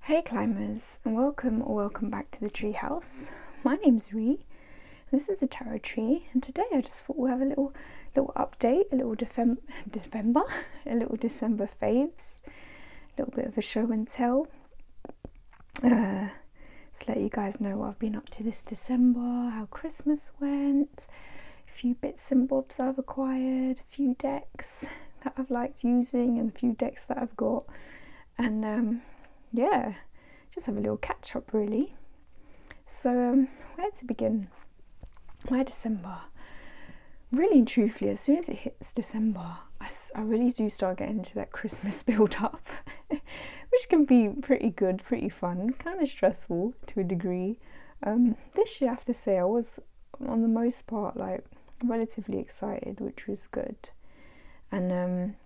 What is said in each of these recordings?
Hey climbers, and welcome back to the Treehouse. My name's Ree. This is the tarot tree, and today I just thought we'll have a little update, a little a little December faves, a little bit of a show and tell. To let you guys know what I've been up to this December, how Christmas went, a few bits and bobs I've acquired, a few decks that I've liked using, and a few decks that I've got, and yeah, just have a little catch up really. So where to begin? My December, really and truthfully, as soon as it hits December, I really do start getting into that Christmas build up, which can be pretty good, pretty fun, kind of stressful to a degree. This year I have to say I was on the most part like relatively excited, which was good. And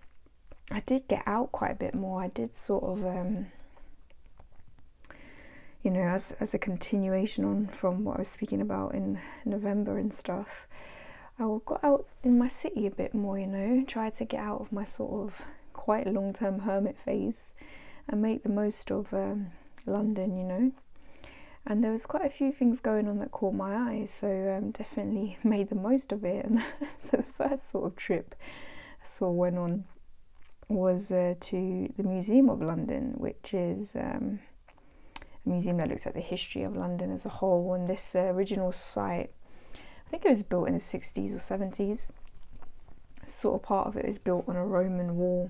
I did get out quite a bit more. I did sort of you know, as a continuation on from what I was speaking about in November and stuff, I got out in my city a bit more, you know, tried to get out of my sort of quite long-term hermit phase and make the most of London, you know. And there was quite a few things going on that caught my eye, so definitely made the most of it. And so the first sort of trip I saw went on was to the Museum of London, which is a museum that looks at the history of London as a whole. And this original site, I think it was built in the 60s or 70s. Sort of part of it is built on a Roman wall,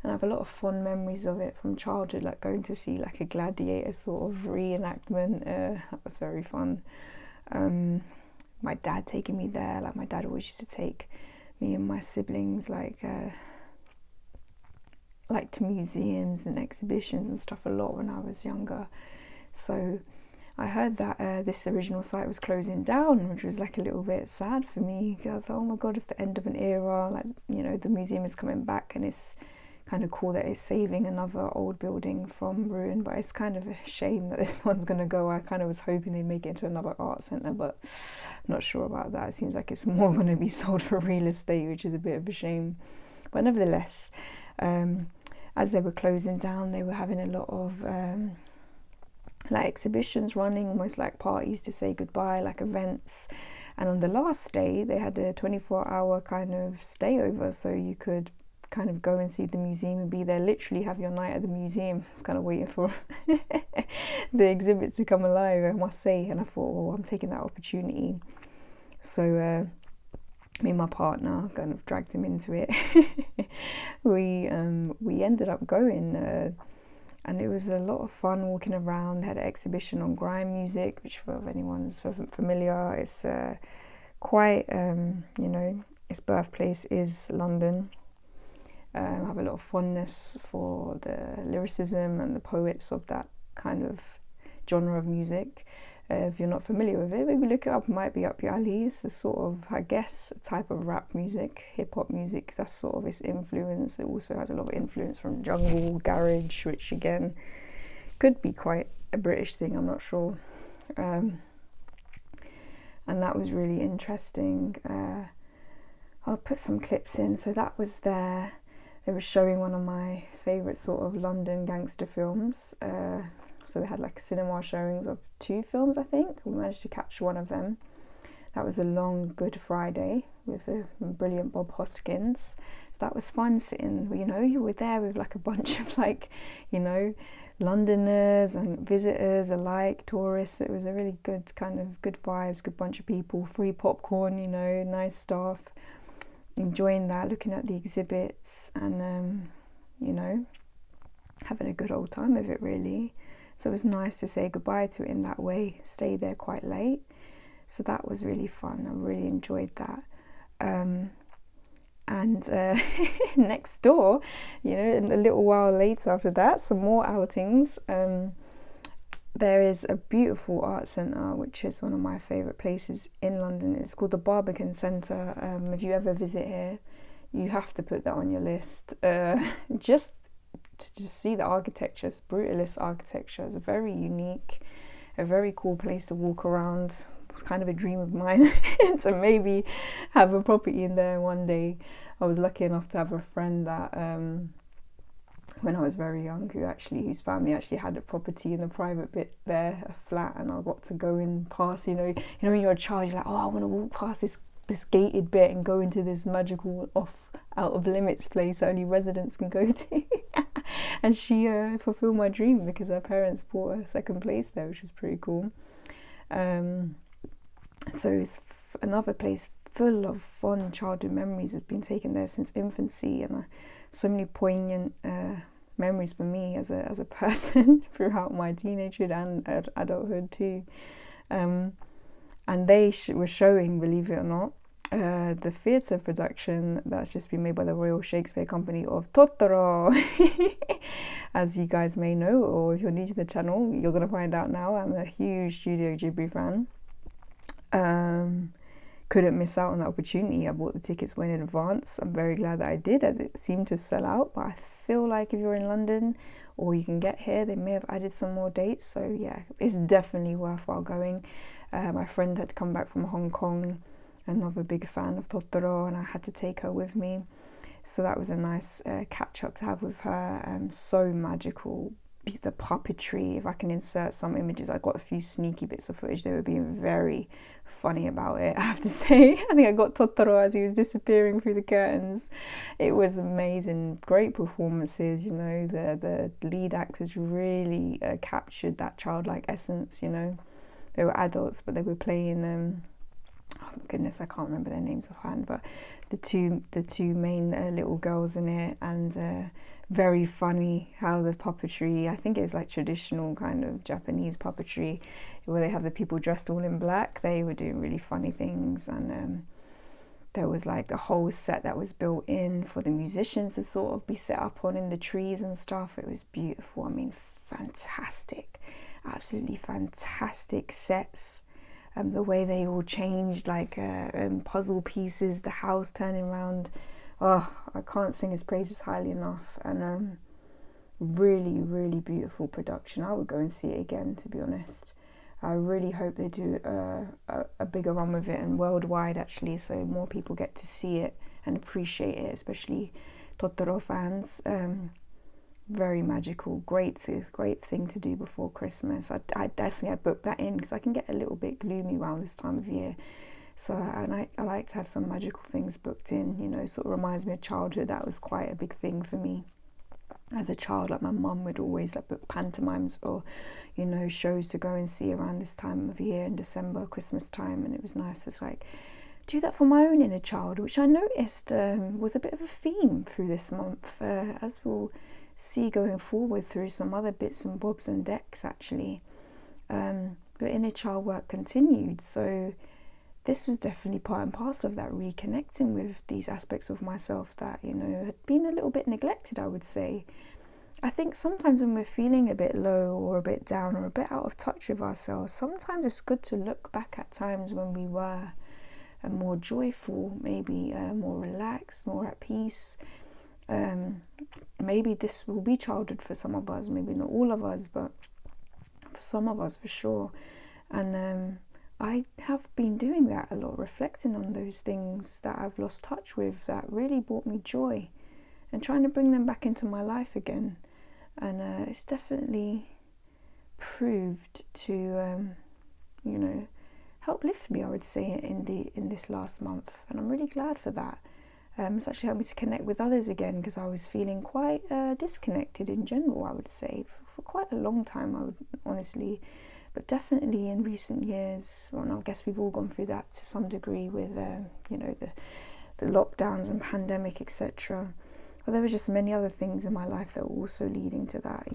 and I have a lot of fond memories of it from childhood, like going to see like a gladiator sort of reenactment. That was very fun. My dad taking me there, like my dad always used to take me and my siblings like to museums and exhibitions and stuff a lot when I was younger. So I heard that this original site was closing down, which was like a little bit sad for me, because I was like, oh my god, it's the end of an era, like, you know, the museum is coming back, and it's kind of cool that it's saving another old building from ruin, but it's kind of a shame that this one's going to go. I kind of was hoping they'd make it into another art centre, but I'm not sure about that. It seems like it's more going to be sold for real estate, which is a bit of a shame. But nevertheless, as they were closing down, they were having a lot of like exhibitions running, almost like parties to say goodbye, like events. And on the last day they had a 24-hour kind of stay over, so you could kind of go and see the museum and be there, literally have your night at the museum. I was kind of waiting for the exhibits to come alive, I must say, and I thought, well, I'm taking that opportunity. So me and my partner kind of dragged him into it. we ended up going, and it was a lot of fun walking around. They had an exhibition on grime music, which, for if anyone's familiar, it's quite, you know, its birthplace is London. I have a lot of fondness for the lyricism and the poets of that kind of genre of music. If you're not familiar with it, maybe look it up, it might be up your alley. It's a sort of, I guess, a type of rap music, hip-hop music. That's sort of its influence. It also has a lot of influence from jungle, garage, which again could be quite a British thing, I'm not sure. And that was really interesting. I'll put some clips in. So that was there. They were showing one of my favourite sort of London gangster films. So they had like cinema showings of 2 films, I think. We managed to catch one of them. That was a long Good Friday with the brilliant Bob Hoskins. So that was fun sitting, you know, you were there with like a bunch of like, you know, Londoners and visitors alike, tourists. It was a really good kind of good vibes, good bunch of people, free popcorn, you know, nice stuff. Enjoying that, looking at the exhibits and, you know, having a good old time of it really. So it was nice to say goodbye to it in that way, stay there quite late. So that was really fun. I really enjoyed that. And next door, you know, a little while later after that, some more outings. There is a beautiful art centre, which is one of my favourite places in London. It's called the Barbican Centre. If you ever visit here, you have to put that on your list. Just to see the architecture, it's brutalist architecture. It's very unique, a very cool place to walk around. It was kind of a dream of mine to maybe have a property in there one day. I was lucky enough to have a friend that when I was very young, whose family actually had a property in the private bit there, a flat, and I got to go in past, when you're a child, you're like, oh, I want to walk past this gated bit and go into this magical out of limits place that only residents can go to. And she fulfilled my dream because her parents bought a second place there, which was pretty cool. So it's another place full of fond childhood memories. I've been taken there since infancy, and so many poignant memories for me as a person throughout my teenagehood and adulthood too. And they were showing, believe it or not, the theatre production that's just been made by the Royal Shakespeare Company of Totoro. As you guys may know, or if you're new to the channel, you're going to find out now. I'm a huge Studio Ghibli fan. Couldn't miss out on that opportunity. I bought the tickets way in advance. I'm very glad that I did, as it seemed to sell out, but I feel like if you're in London or you can get here, they may have added some more dates. So yeah, it's definitely worthwhile going. My friend had come back from Hong Kong, another big fan of Totoro, and I had to take her with me. So that was a nice catch up to have with her. So magical. The puppetry, if I can insert some images, I got a few sneaky bits of footage. They were being very funny about it, I have to say. I think I got Totoro as he was disappearing through the curtains. It was amazing. Great performances, the lead actors really captured that childlike essence. They were adults, but they were playing them. Oh my goodness, I can't remember their names offhand, but the two main little girls in it, and very funny how the puppetry, I think it was like traditional kind of Japanese puppetry, where they have the people dressed all in black. They were doing really funny things, and there was like the whole set that was built in for the musicians to sort of be set up on in the trees and stuff. It was beautiful. I mean, fantastic, absolutely fantastic sets. The way they all changed, like puzzle pieces, the house turning around. Oh, I can't sing his praises highly enough. And really, really beautiful production. I would go and see it again, to be honest. I really hope they do a bigger run with it, and worldwide actually, so more people get to see it and appreciate it, especially Totoro fans. Very magical, great thing to do before Christmas. I definitely had booked that in because I can get a little bit gloomy around this time of year. So I like to have some magical things booked in, sort of reminds me of childhood. That was quite a big thing for me as a child. Like my mum would always like book pantomimes or, shows to go and see around this time of year in December, Christmas time. And it was nice to like do that for my own inner child, which I noticed was a bit of a theme through this month, as we'll see going forward through some other bits and bobs and decks actually. But inner child work continued, so this was definitely part and parcel of that, reconnecting with these aspects of myself that had been a little bit neglected, I would say. I think sometimes when we're feeling a bit low or a bit down or a bit out of touch with ourselves, sometimes it's good to look back at times when we were more joyful, maybe more relaxed, more at peace. Maybe this will be childhood for some of us, maybe not all of us, but for some of us for sure. And I have been doing that a lot, reflecting on those things that I've lost touch with that really brought me joy, and trying to bring them back into my life again. And it's definitely proved to help lift me, I would say, in this last month, and I'm really glad for that. It's actually helped me to connect with others again, because I was feeling quite disconnected in general, I would say, for quite a long time, I would honestly, but definitely in recent years. Well, I guess we've all gone through that to some degree with the lockdowns and pandemic, etc. But there were just many other things in my life that were also leading to that,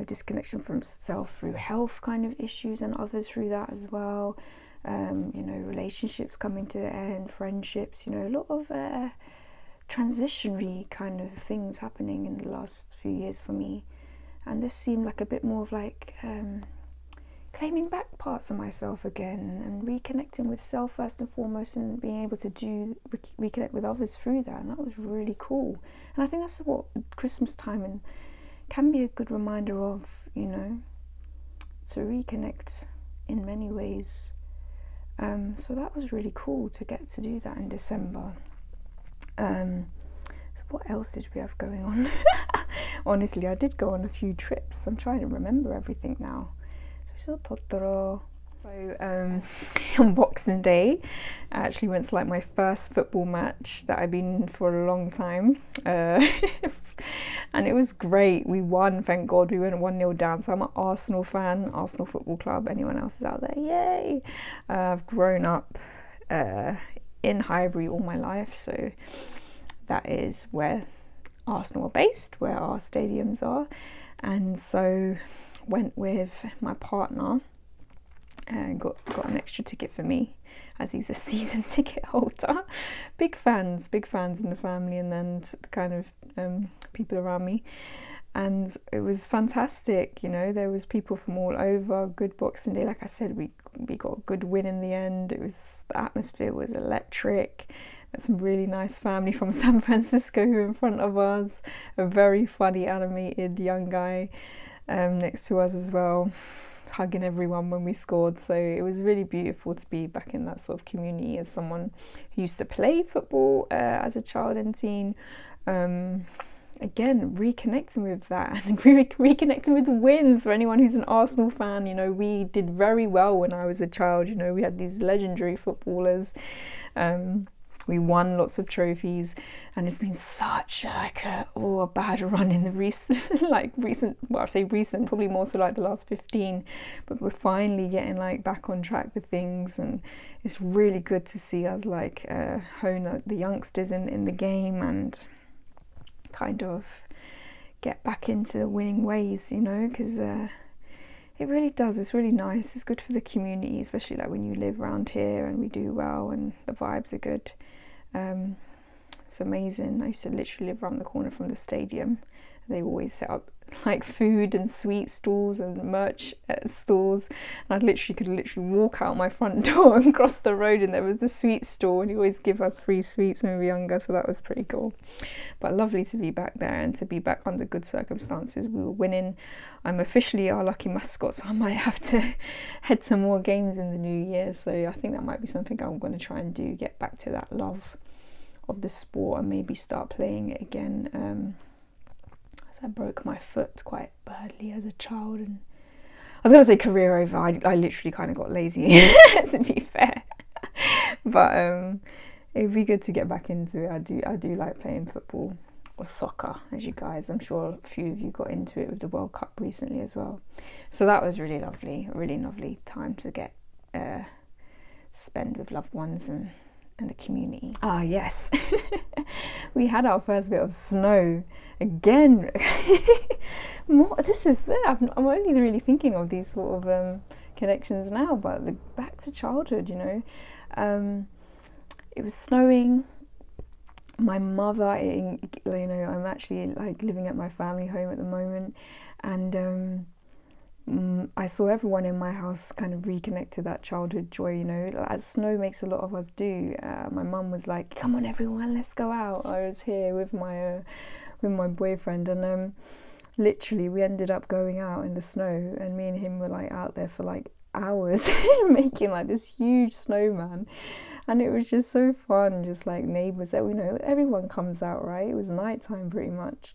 disconnection from self through health kind of issues, and others through that as well. Relationships coming to the end, friendships, a lot of transitionary kind of things happening in the last few years for me. And this seemed like a bit more of like claiming back parts of myself again, and reconnecting with self first and foremost, and being able to reconnect with others through that. And that was really cool. And I think that's what Christmas time can be a good reminder of, to reconnect in many ways. So that was really cool to get to do that in December. what else did we have going on? Honestly, I did go on a few trips. I'm trying to remember everything now. So we saw Totoro. So on Boxing Day, I actually went to like my first football match that I've been in for a long time, and it was great. We won, thank God. We went 1-0 down. So I'm an Arsenal fan, Arsenal Football Club. Anyone else is out there? Yay! I've grown up in Highbury all my life, so that is where Arsenal are based, where our stadiums are. And so went with my partner and got an extra ticket for me, as he's a season ticket holder. Big fans in the family, and then the kind of people around me. And it was fantastic, you know, there was people from all over. Good Boxing Day, like I said, we got a good win in the end. The atmosphere was electric. Met some really nice family from San Francisco who were in front of us. A very funny animated young guy next to us as well, hugging everyone when we scored. So it was really beautiful to be back in that sort of community as someone who used to play football as a child and teen. Again, reconnecting with that and reconnecting with the wins. For anyone who's an Arsenal fan, you know, we did very well when I was a child. You know, we had these legendary footballers. We won lots of trophies, and it's been such like a bad run in the recent, well, I say recent, probably more so like the last 15, but we're finally getting like back on track with things, and it's really good to see us like hone the youngsters in the game and kind of get back into the winning ways, you know, because it really does. It's really nice. It's good for the community, especially like when you live around here and we do well and the vibes are good. It's amazing. I used to literally live around the corner from the stadium. They always set up like food and sweet stalls and merch stalls, and I could literally walk out my front door and cross the road, and there was the sweet stall, and he always give us free sweets when we were younger, so that was pretty cool. But lovely to be back there and to be back under good circumstances. We were winning. I'm officially our lucky mascot, so I might have to head to more games in the new year, so I think that might be something I'm going to try and do, get back to that love of the sport and maybe start playing it again. I broke my foot quite badly as a child, and I was going to say career over. I literally kind of got lazy, to be fair. But it'd be good to get back into it. I do like playing football or soccer, as you guys, I'm sure a few of you got into it with the World Cup recently as well. So that was really lovely, a really lovely time to get spend with loved ones and the community. Ah, yes. We had our first bit of snow again. I'm only really thinking of these sort of connections now, but back to childhood, you know. It was snowing. My mother, you know, I'm actually like living at my family home at the moment, and I saw everyone in my house kind of reconnect to that childhood joy, you know, as snow makes a lot of us do. My mum was like, come on everyone, let's go out. I was here with my boyfriend, and literally we ended up going out in the snow, and me and him were like out there for like hours making like this huge snowman, and it was just so fun. Just like neighbours, you know, everyone comes out, right? It was nighttime pretty much.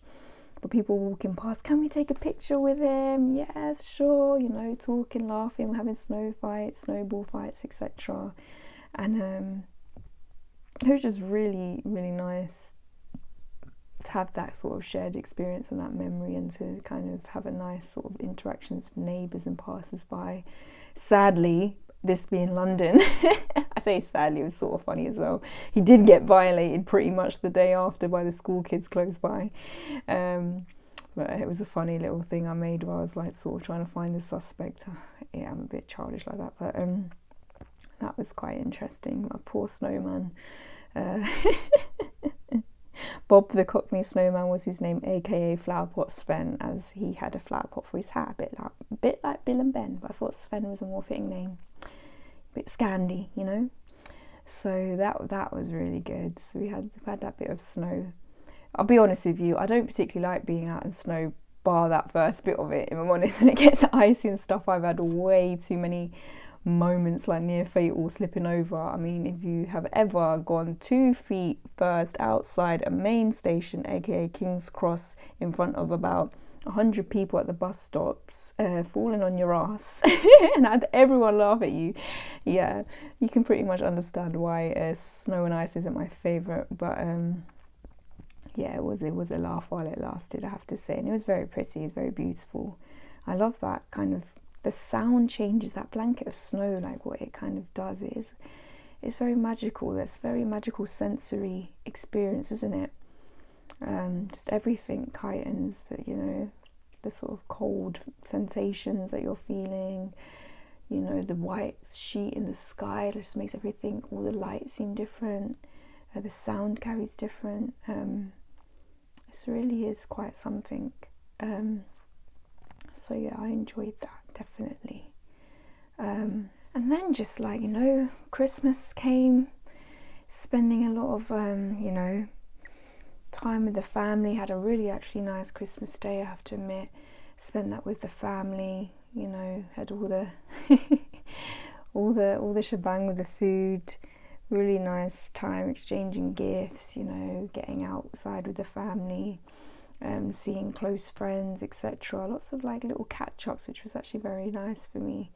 But people walking past, can we take a picture with him? Yes, sure, you know, talking, laughing, having snow fights, snowball fights, etc. And it was just really, really nice to have that sort of shared experience and that memory, and to kind of have a nice sort of interactions with neighbours and passers-by. Sadly, this being London, I say sadly, it was sort of funny as well. He did get violated pretty much the day after by the school kids close by. But it was a funny little thing I made where I was like sort of trying to find the suspect. Yeah, I'm a bit childish like that, but that was quite interesting. My poor snowman. Bob the Cockney Snowman was his name, aka Flowerpot Sven, as he had a flower pot for his hat, a bit like Bill and Ben, but I thought Sven was a more fitting name. A bit Scandi, you know. So that was really good. So we had that bit of snow. I'll be honest with you, I don't particularly like being out in snow, bar that first bit of it, if I'm honest. When it gets icy and stuff, I've had way too many moments like near fatal slipping over. I mean, if you have ever gone 2 feet first outside a main station, aka King's Cross, in front of about 100 people at the bus stops, falling on your ass and had everyone laugh at you, yeah, you can pretty much understand why snow and ice isn't my favourite. But yeah, it was a laugh while it lasted, I have to say. And it was very pretty, it was very beautiful. I love that kind of, the sound changes, that blanket of snow, like what it kind of does is, it's very magical. That's very magical sensory experience, isn't it? Just everything heightens, that, you know, the sort of cold sensations that you're feeling, you know, the white sheet in the sky just makes everything, all the lights seem different, the sound carries different. This really is quite something. So yeah, I enjoyed that, definitely. And then just like, you know, Christmas came, spending a lot of, you know, time with the family. Had a really actually nice Christmas day, I have to admit. Spent that with the family, you know, had all the all the shebang with the food. Really nice time exchanging gifts, you know, getting outside with the family, seeing close friends, etc. Lots of like little catch-ups, which was actually very nice for me.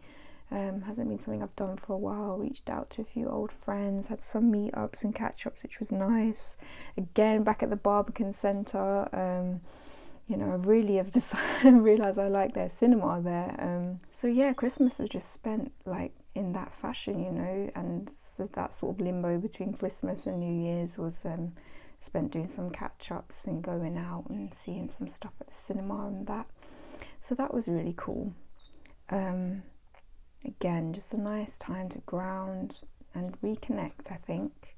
Hasn't been something I've done for a while. Reached out to a few old friends, had some meetups and catch-ups, which was nice. Again, back at the Barbican Centre, you know, I really have just realised I like their cinema there. So yeah, Christmas was just spent like in that fashion, you know, and so that sort of limbo between Christmas and New Year's was spent doing some catch-ups and going out and seeing some stuff at the cinema and that. So that was really cool. Again, just a nice time to ground and reconnect, I think.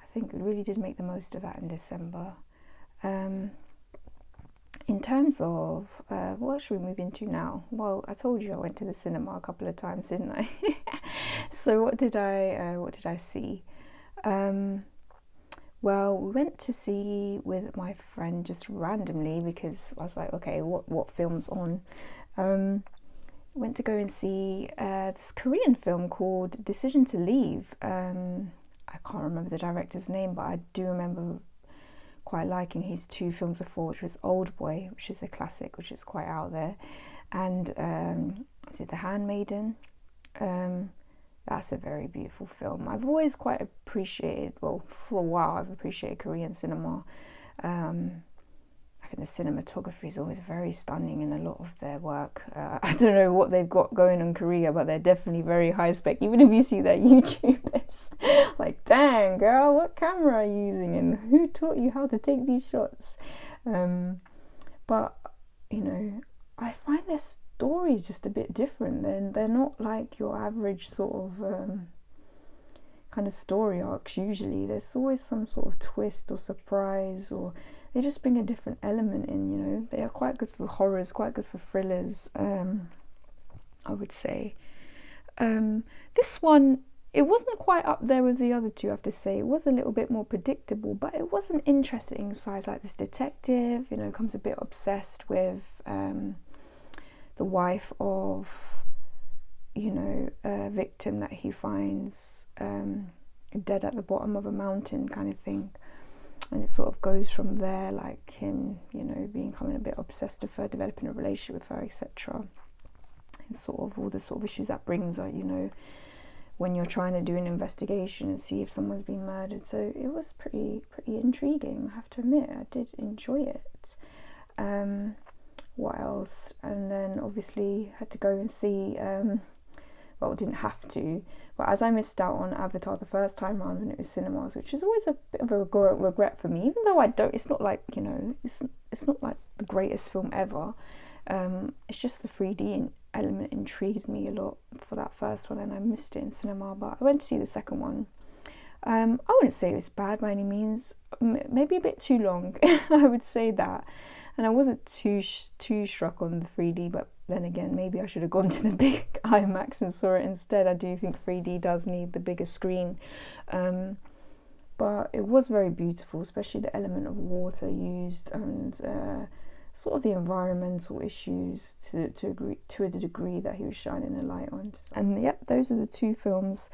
I think we really did make the most of that in December. In terms of, what should we move into now? Well, I told you I went to the cinema a couple of times, didn't I? So what did I see? Well, we went to see with my friend just randomly because I was like, okay, what film's on? Went to go and see this Korean film called Decision to Leave. I can't remember the director's name, but I do remember quite liking his 2 films before, which was Old Boy, which is a classic, which is quite out there, and is it The Handmaiden? That's a very beautiful film. I've always quite appreciated, well, for a while I've appreciated Korean cinema. I think the cinematography is always very stunning in a lot of their work. I don't know what they've got going in Korea, but they're definitely very high spec. Even if you see their YouTubers, like, dang girl, what camera are you using and who taught you how to take these shots? But, you know, I find their stories just a bit different. They're not like your average sort of kind of story arcs usually. There's always some sort of twist or surprise, or they just bring a different element in, you know. They are quite good for horrors, quite good for thrillers, I would say. This one, it wasn't quite up there with the other 2, I have to say. It was a little bit more predictable, but it was an interesting side. Like this detective, you know, comes a bit obsessed with the wife of, you know, a victim that he finds dead at the bottom of a mountain kind of thing. And it sort of goes from there, like him, you know, becoming a bit obsessed with her, developing a relationship with her, etc. And sort of all the sort of issues that brings, like, you know, when you're trying to do an investigation and see if someone's been murdered. So it was pretty intriguing, I have to admit. I did enjoy it. What else? And then obviously had to go and see, well, didn't have to, but as I missed out on Avatar the first time around when it was cinemas, which is always a bit of a regret for me, even though I don't, it's not like, you know, it's not like the greatest film ever. It's just the 3D element intrigued me a lot for that first one, and I missed it in cinema. But I went to see the second one. I wouldn't say it was bad by any means, maybe a bit too long. I would say that, and I wasn't too struck on the 3D, but then again, maybe I should have gone to the big IMAX and saw it instead. I do think 3D does need the bigger screen, but it was very beautiful, especially the element of water used, and sort of the environmental issues to a degree that he was shining a light on. And yep, those are the two films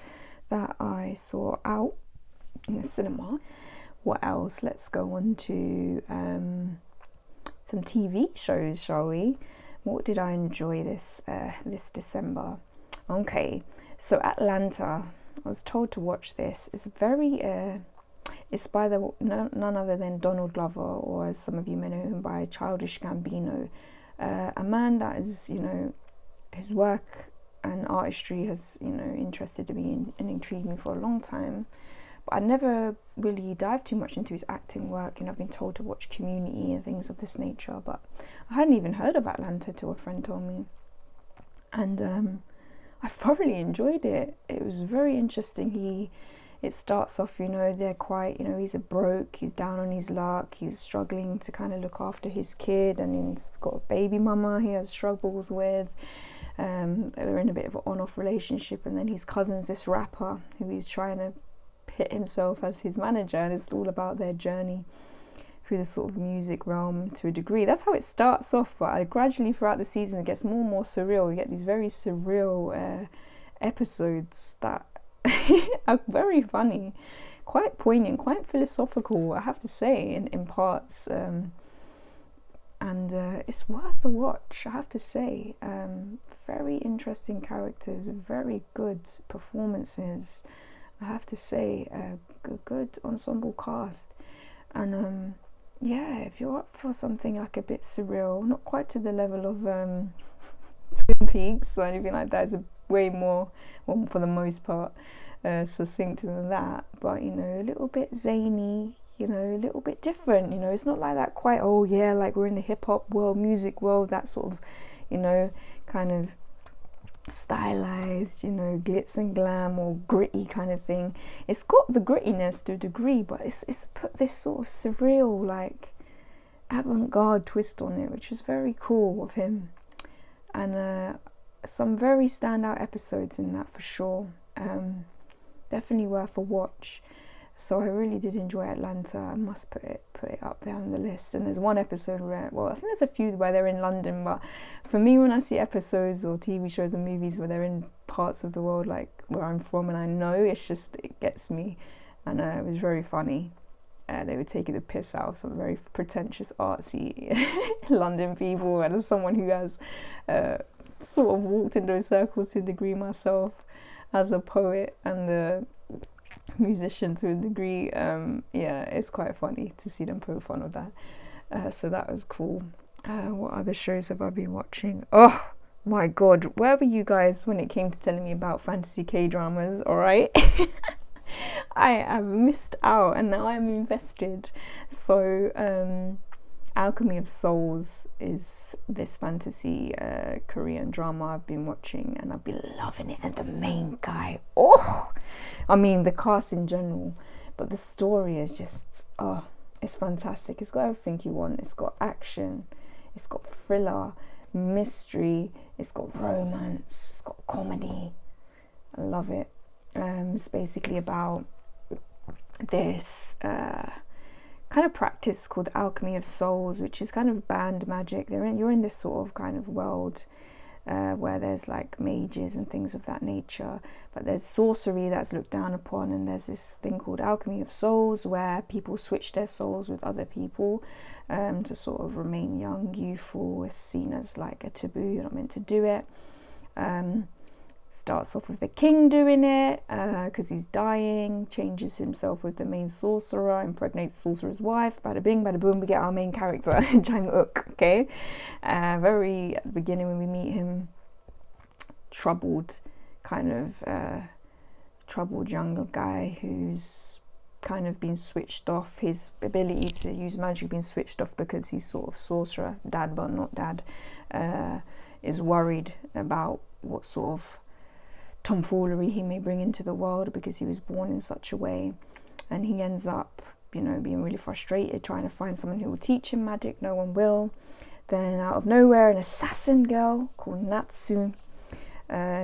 that I saw out in the cinema. What else? Let's go on to some TV shows, shall we? What did I enjoy this December? Okay, so Atlanta, I was told to watch this. It's very it's by none other than Donald Glover, or as some of you may know him by Childish Gambino, a man that is, you know, his work and artistry has, you know, interested me and intrigued me for a long time. But I never really dived too much into his acting work, and I've been told to watch Community and things of this nature, but I hadn't even heard of Atlanta till a friend told me. And I thoroughly enjoyed it. It was very interesting. It starts off, you know, they're quite, you know, he's he's down on his luck, he's struggling to kind of look after his kid, and he's got a baby mama he has struggles with. They're in a bit of an on-off relationship, and then his cousin's this rapper who he's trying to hit himself as his manager, and it's all about their journey through the sort of music realm to a degree. That's how it starts off, but gradually throughout the season it gets more and more surreal. You get these very surreal episodes that are very funny, quite poignant, quite philosophical, I have to say, in parts, and it's worth a watch, I have to say. Very interesting characters, very good performances, I have to say. A good ensemble cast, and yeah, if you're up for something like a bit surreal, not quite to the level of Twin Peaks or anything like that, it's way more, well, for the most part, succinct than that, but, you know, a little bit zany, you know, a little bit different, you know, it's not like that quite, oh yeah, like we're in the hip-hop world, music world, that sort of, you know, kind of stylized, you know, glitz and glam or gritty kind of thing. It's got the grittiness to a degree, but it's put this sort of surreal, like avant-garde twist on it, which is very cool of him. And some very standout episodes in that for sure. Definitely worth a watch. So I really did enjoy Atlanta. I must put it up there on the list. And there's one episode where, well, I think there's a few where they're in London, but for me, when I see episodes or TV shows or movies where they're in parts of the world like where I'm from and I know, it gets me. And it was very funny. They were taking the piss out of some very pretentious, artsy London people, and as someone who has sort of walked in those circles to a degree myself, as a poet and a musician to a degree, yeah, it's quite funny to see them poke fun of that. So that was cool. What other shows have I been watching? Oh my god, where were you guys when it came to telling me about fantasy K-dramas? Alright. I have missed out, and now I'm invested. So Alchemy of Souls is this fantasy Korean drama I've been watching, and I've been loving it. And the main guy, oh, I mean the cast in general, but the story is just, oh, it's fantastic. It's got everything you want. It's got action, it's got thriller, mystery, it's got romance, it's got comedy. I love it. It's basically about this kind of practice called Alchemy of Souls, which is kind of band magic. You're in this sort of kind of world where there's like mages and things of that nature, but there's sorcery that's looked down upon, and there's this thing called Alchemy of Souls where people switch their souls with other people to sort of remain young, youthful. It's seen as like a taboo, you're not meant to do it. Starts off with the king doing it because he's dying, changes himself with the main sorcerer, impregnates the sorcerer's wife, bada bing, bada boom, we get our main character, Jang-uk, okay? Very at the beginning when we meet him, troubled young guy who's kind of been switched off, his ability to use magic been switched off because he's sort of sorcerer, dad but not dad, is worried about what sort of tomfoolery he may bring into the world because he was born in such a way, and he ends up, you know, being really frustrated trying to find someone who will teach him magic. No one will. Then out of nowhere, an assassin girl called Natsu,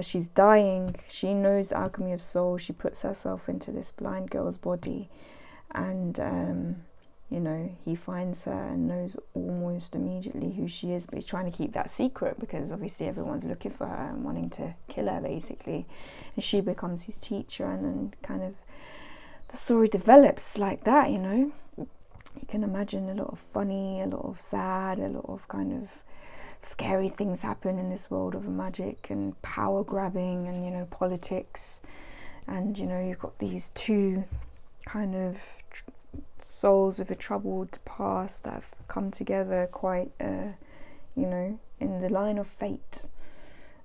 she's dying, she knows the Alchemy of Souls, she puts herself into this blind girl's body, and you know, he finds her and knows almost immediately who she is, but he's trying to keep that secret because obviously everyone's looking for her and wanting to kill her, basically. And she becomes his teacher, and then kind of the story develops like that, you know. You can imagine a lot of funny, a lot of sad, a lot of kind of scary things happen in this world of magic and power grabbing and, you know, politics. And, you know, you've got these two kind of souls with a troubled past that have come together quite, you know, in the line of fate.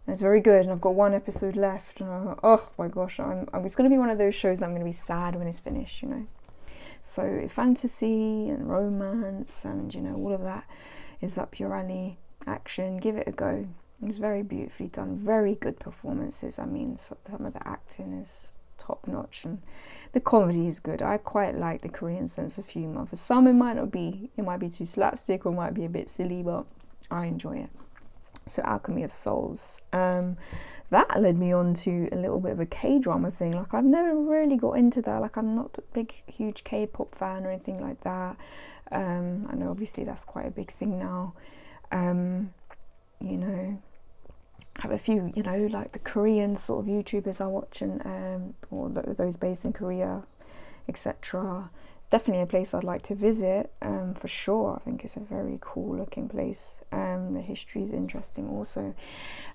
And it's very good, and I've got one episode left, and oh my gosh, it's going to be one of those shows that I'm going to be sad when it's finished, you know. So fantasy and romance and, you know, all of that is up your alley. Action, give it a go. It's very beautifully done, very good performances. I mean, some of the acting is top notch, and the comedy is good. I quite like the Korean sense of humor. For some, it might be too slapstick or it might be a bit silly, but I enjoy it. So Alchemy of Souls, that led me on to a little bit of a K-drama thing. Like, I've never really got into that. Like, I'm not a big huge K-pop fan or anything like that. I know obviously that's quite a big thing now. You know, I have a few, you know, like the Korean sort of YouTubers I watch, and or those based in Korea, etc. Definitely a place I'd like to visit, for sure. I think it's a very cool looking place. The history is interesting also,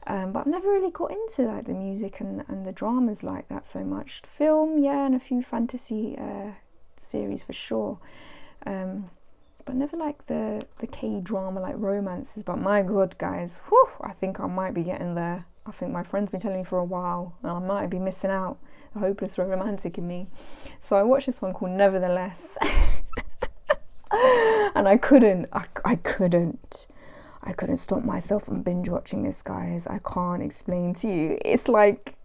but I've never really got into like the music and the dramas like that so much. Film, yeah, and a few fantasy series for sure, but never like the K-drama like romances. But my god, guys, whew, I think I might be getting there. I think my friend's been telling me for a while, and I might be missing out. The hopeless romantic in me. So I watched this one called Nevertheless, and I couldn't stop myself from binge watching this, guys. I can't explain to you. It's like,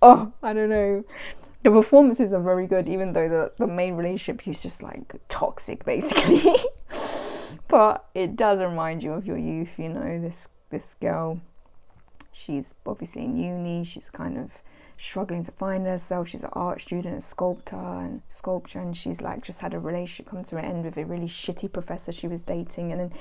oh, I don't know. The performances are very good, even though the main relationship is just like toxic, basically. But it does remind you of your youth, you know. This girl, she's obviously in uni. She's kind of struggling to find herself. She's an art student, a sculptor and sculpture, and she's like just had a relationship come to an end with a really shitty professor she was dating, and then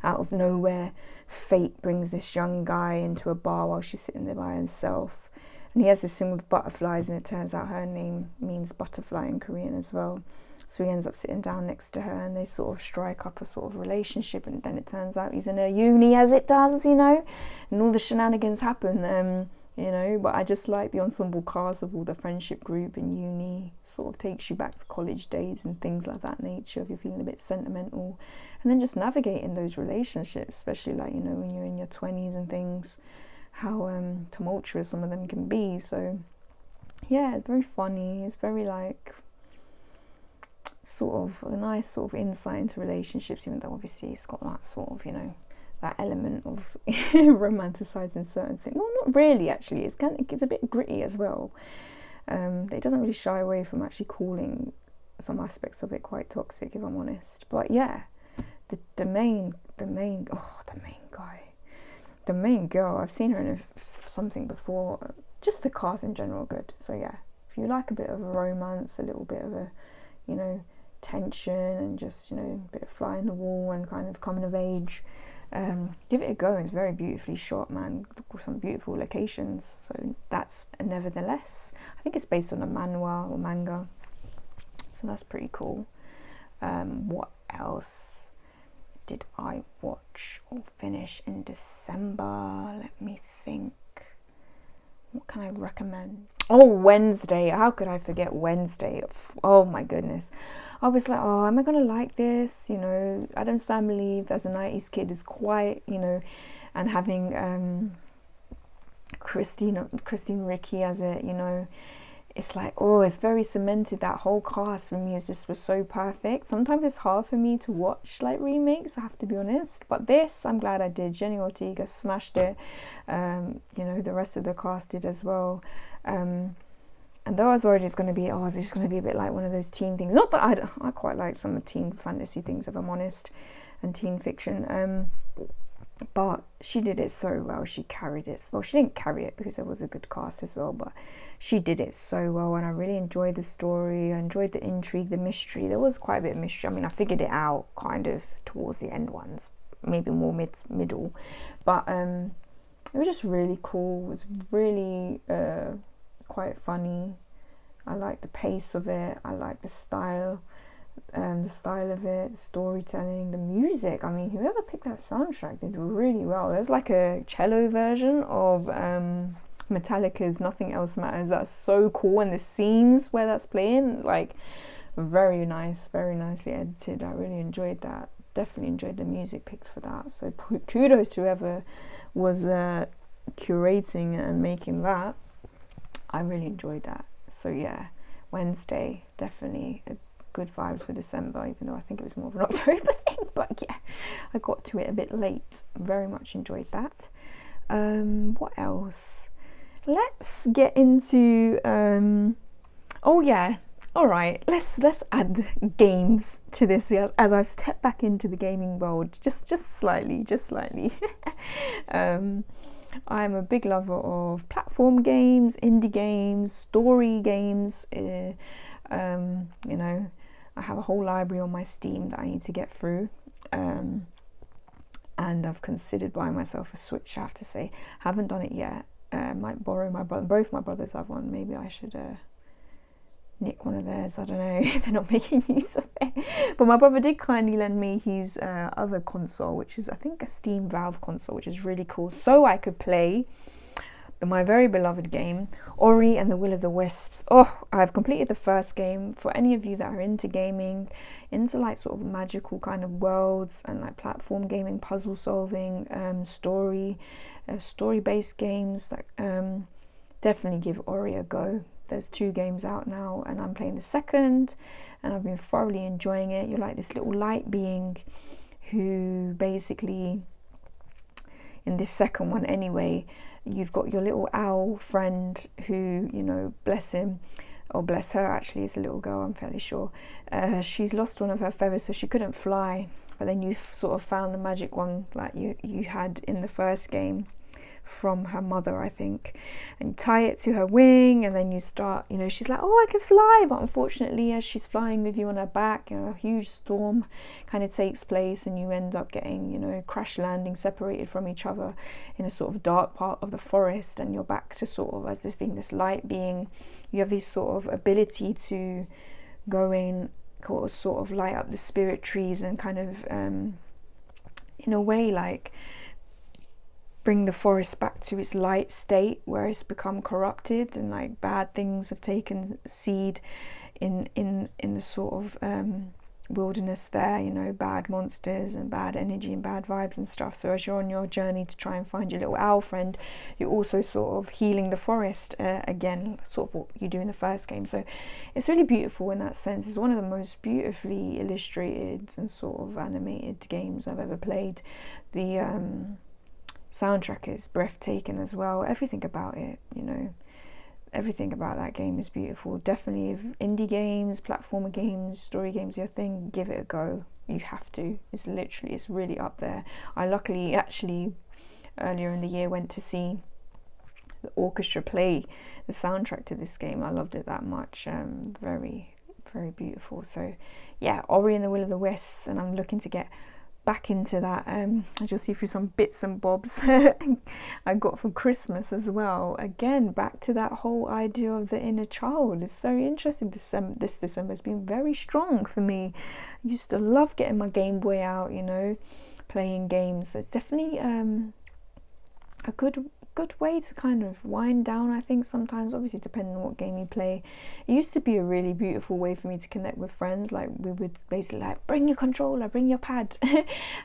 out of nowhere fate brings this young guy into a bar while she's sitting there by herself, and he has this thing with butterflies, and it turns out her name means butterfly in Korean as well. So he ends up sitting down next to her, and they sort of strike up a sort of relationship, and then it turns out he's in a uni, as it does, you know, and all the shenanigans happen. You know, but I just like the ensemble cast of all the friendship group in uni. Sort of takes you back to college days and things like that nature, if you're feeling a bit sentimental. And then just navigating those relationships, especially like, you know, when you're in your 20s and things, how tumultuous some of them can be. So yeah, it's very funny. It's very like sort of a nice sort of insight into relationships, even though obviously it's got that sort of, you know, that element of romanticizing certain things. Well, not really, actually. It's a bit gritty as well. It doesn't really shy away from actually calling some aspects of it quite toxic, if I'm honest. But yeah, the main girl, I've seen her in something before. Just the cast in general, good. So yeah, if you like a bit of a romance, a little bit of a, you know, tension, and just, you know, a bit of fly in the wall and kind of coming of age, give it a go. It's very beautifully shot, man, some beautiful locations. So that's Nevertheless. I think it's based on a manhwa or manga, so that's pretty cool. What else did I watch or finish in December? Let me think. What can I recommend? Oh, Wednesday. How could I forget Wednesday? Oh my goodness. I was like, oh, am I going to like this? You know, Adam's Family, as a 90s kid, is quite, you know, and having Christine Ricci as it, you know, it's like, oh, it's very cemented. That whole cast for me was so perfect. Sometimes it's hard for me to watch like remakes, I have to be honest, but this, I'm glad I did. Jenny Ortega smashed it. You know, the rest of the cast did as well. And though I was worried it's going to be, is it just going to be a bit like one of those teen things? Not that I quite like some teen fantasy things, if I'm honest, and teen fiction. But she did it so well. She carried it. Well, she didn't carry it because there was a good cast as well, but she did it so well, and I really enjoyed the story. I enjoyed the intrigue, the mystery. There was quite a bit of mystery. I mean, I figured it out kind of towards the end ones, maybe more middle, but it was just really cool. It was really quite funny. I like the pace of it. I like the style of it, the storytelling, the music. I mean, whoever picked that soundtrack did really well. There's like a cello version of Metallica's Nothing Else Matters. That's so cool, and the scenes where that's playing, like, very nice, very nicely edited. I really enjoyed that. Definitely enjoyed the music picked for that. So kudos to whoever was curating and making that. I really enjoyed that. So yeah, Wednesday, definitely a good vibes for December, even though I think it was more of an October thing, but yeah, I got to it a bit late. Very much enjoyed that. What else? Let's get into oh yeah, all right, let's add games to this as I've stepped back into the gaming world just slightly. I'm a big lover of platform games, indie games, story games. You know, I have a whole library on my Steam that I need to get through, and I've considered buying myself a Switch, I have to say. Haven't done it yet. Might borrow both my brothers have one. Maybe I should nick one of theirs. I don't know. They're not making use of it, but my brother did kindly lend me his other console, which is, I think, a Steam Valve console, which is really cool, so I could play my very beloved game, Ori and the Will of the Wisps. Oh, I've completed the first game. For any of you that are into gaming, into like sort of magical kind of worlds and like platform gaming, puzzle solving, story-based games, like definitely give Ori a go. There's 2 games out now, and I'm playing the second, and I've been thoroughly enjoying it. You're like this little light being who basically, in this second one anyway, you've got your little owl friend who, you know, bless him, or bless her, actually, it's a little girl, I'm fairly sure. She's lost one of her feathers, so she couldn't fly, but then you've sort of found the magic one like you had in the first game from her mother, I think, and you tie it to her wing, and then you start, you know, she's like, oh, I can fly, but unfortunately, as she's flying with you on her back, you know, a huge storm kind of takes place, and you end up getting, you know, crash landing, separated from each other in a sort of dark part of the forest, and you're back to sort of, as this being this light being, you have this sort of ability to go in, sort of light up the spirit trees and kind of in a way like bring the forest back to its light state where it's become corrupted, and like bad things have taken seed in the sort of wilderness there, you know, bad monsters and bad energy and bad vibes and stuff. So as you're on your journey to try and find your little owl friend, you're also sort of healing the forest again, sort of what you do in the first game. So it's really beautiful in that sense. It's one of the most beautifully illustrated and sort of animated games I've ever played. The soundtrack is breathtaking as well. Everything about it, you know, everything about that game is beautiful. Definitely, if indie games, platformer games, story games are your thing, give it a go. You have to. It's really up there. I luckily actually earlier in the year went to see the orchestra play the soundtrack to this game. I loved it that much. Very, very beautiful. So yeah, Ori and the Will of the Wisps, and I'm looking to get back into that, as you'll see through some bits and bobs I got for Christmas as well. Again, back to that whole idea of the inner child. It's very interesting. This December has been very strong for me. I used to love getting my Game Boy out, you know, playing games. So it's definitely a good way to kind of wind down, I think, sometimes, obviously depending on what game you play. It used to be a really beautiful way for me to connect with friends. Like, we would basically like, bring your controller, bring your pad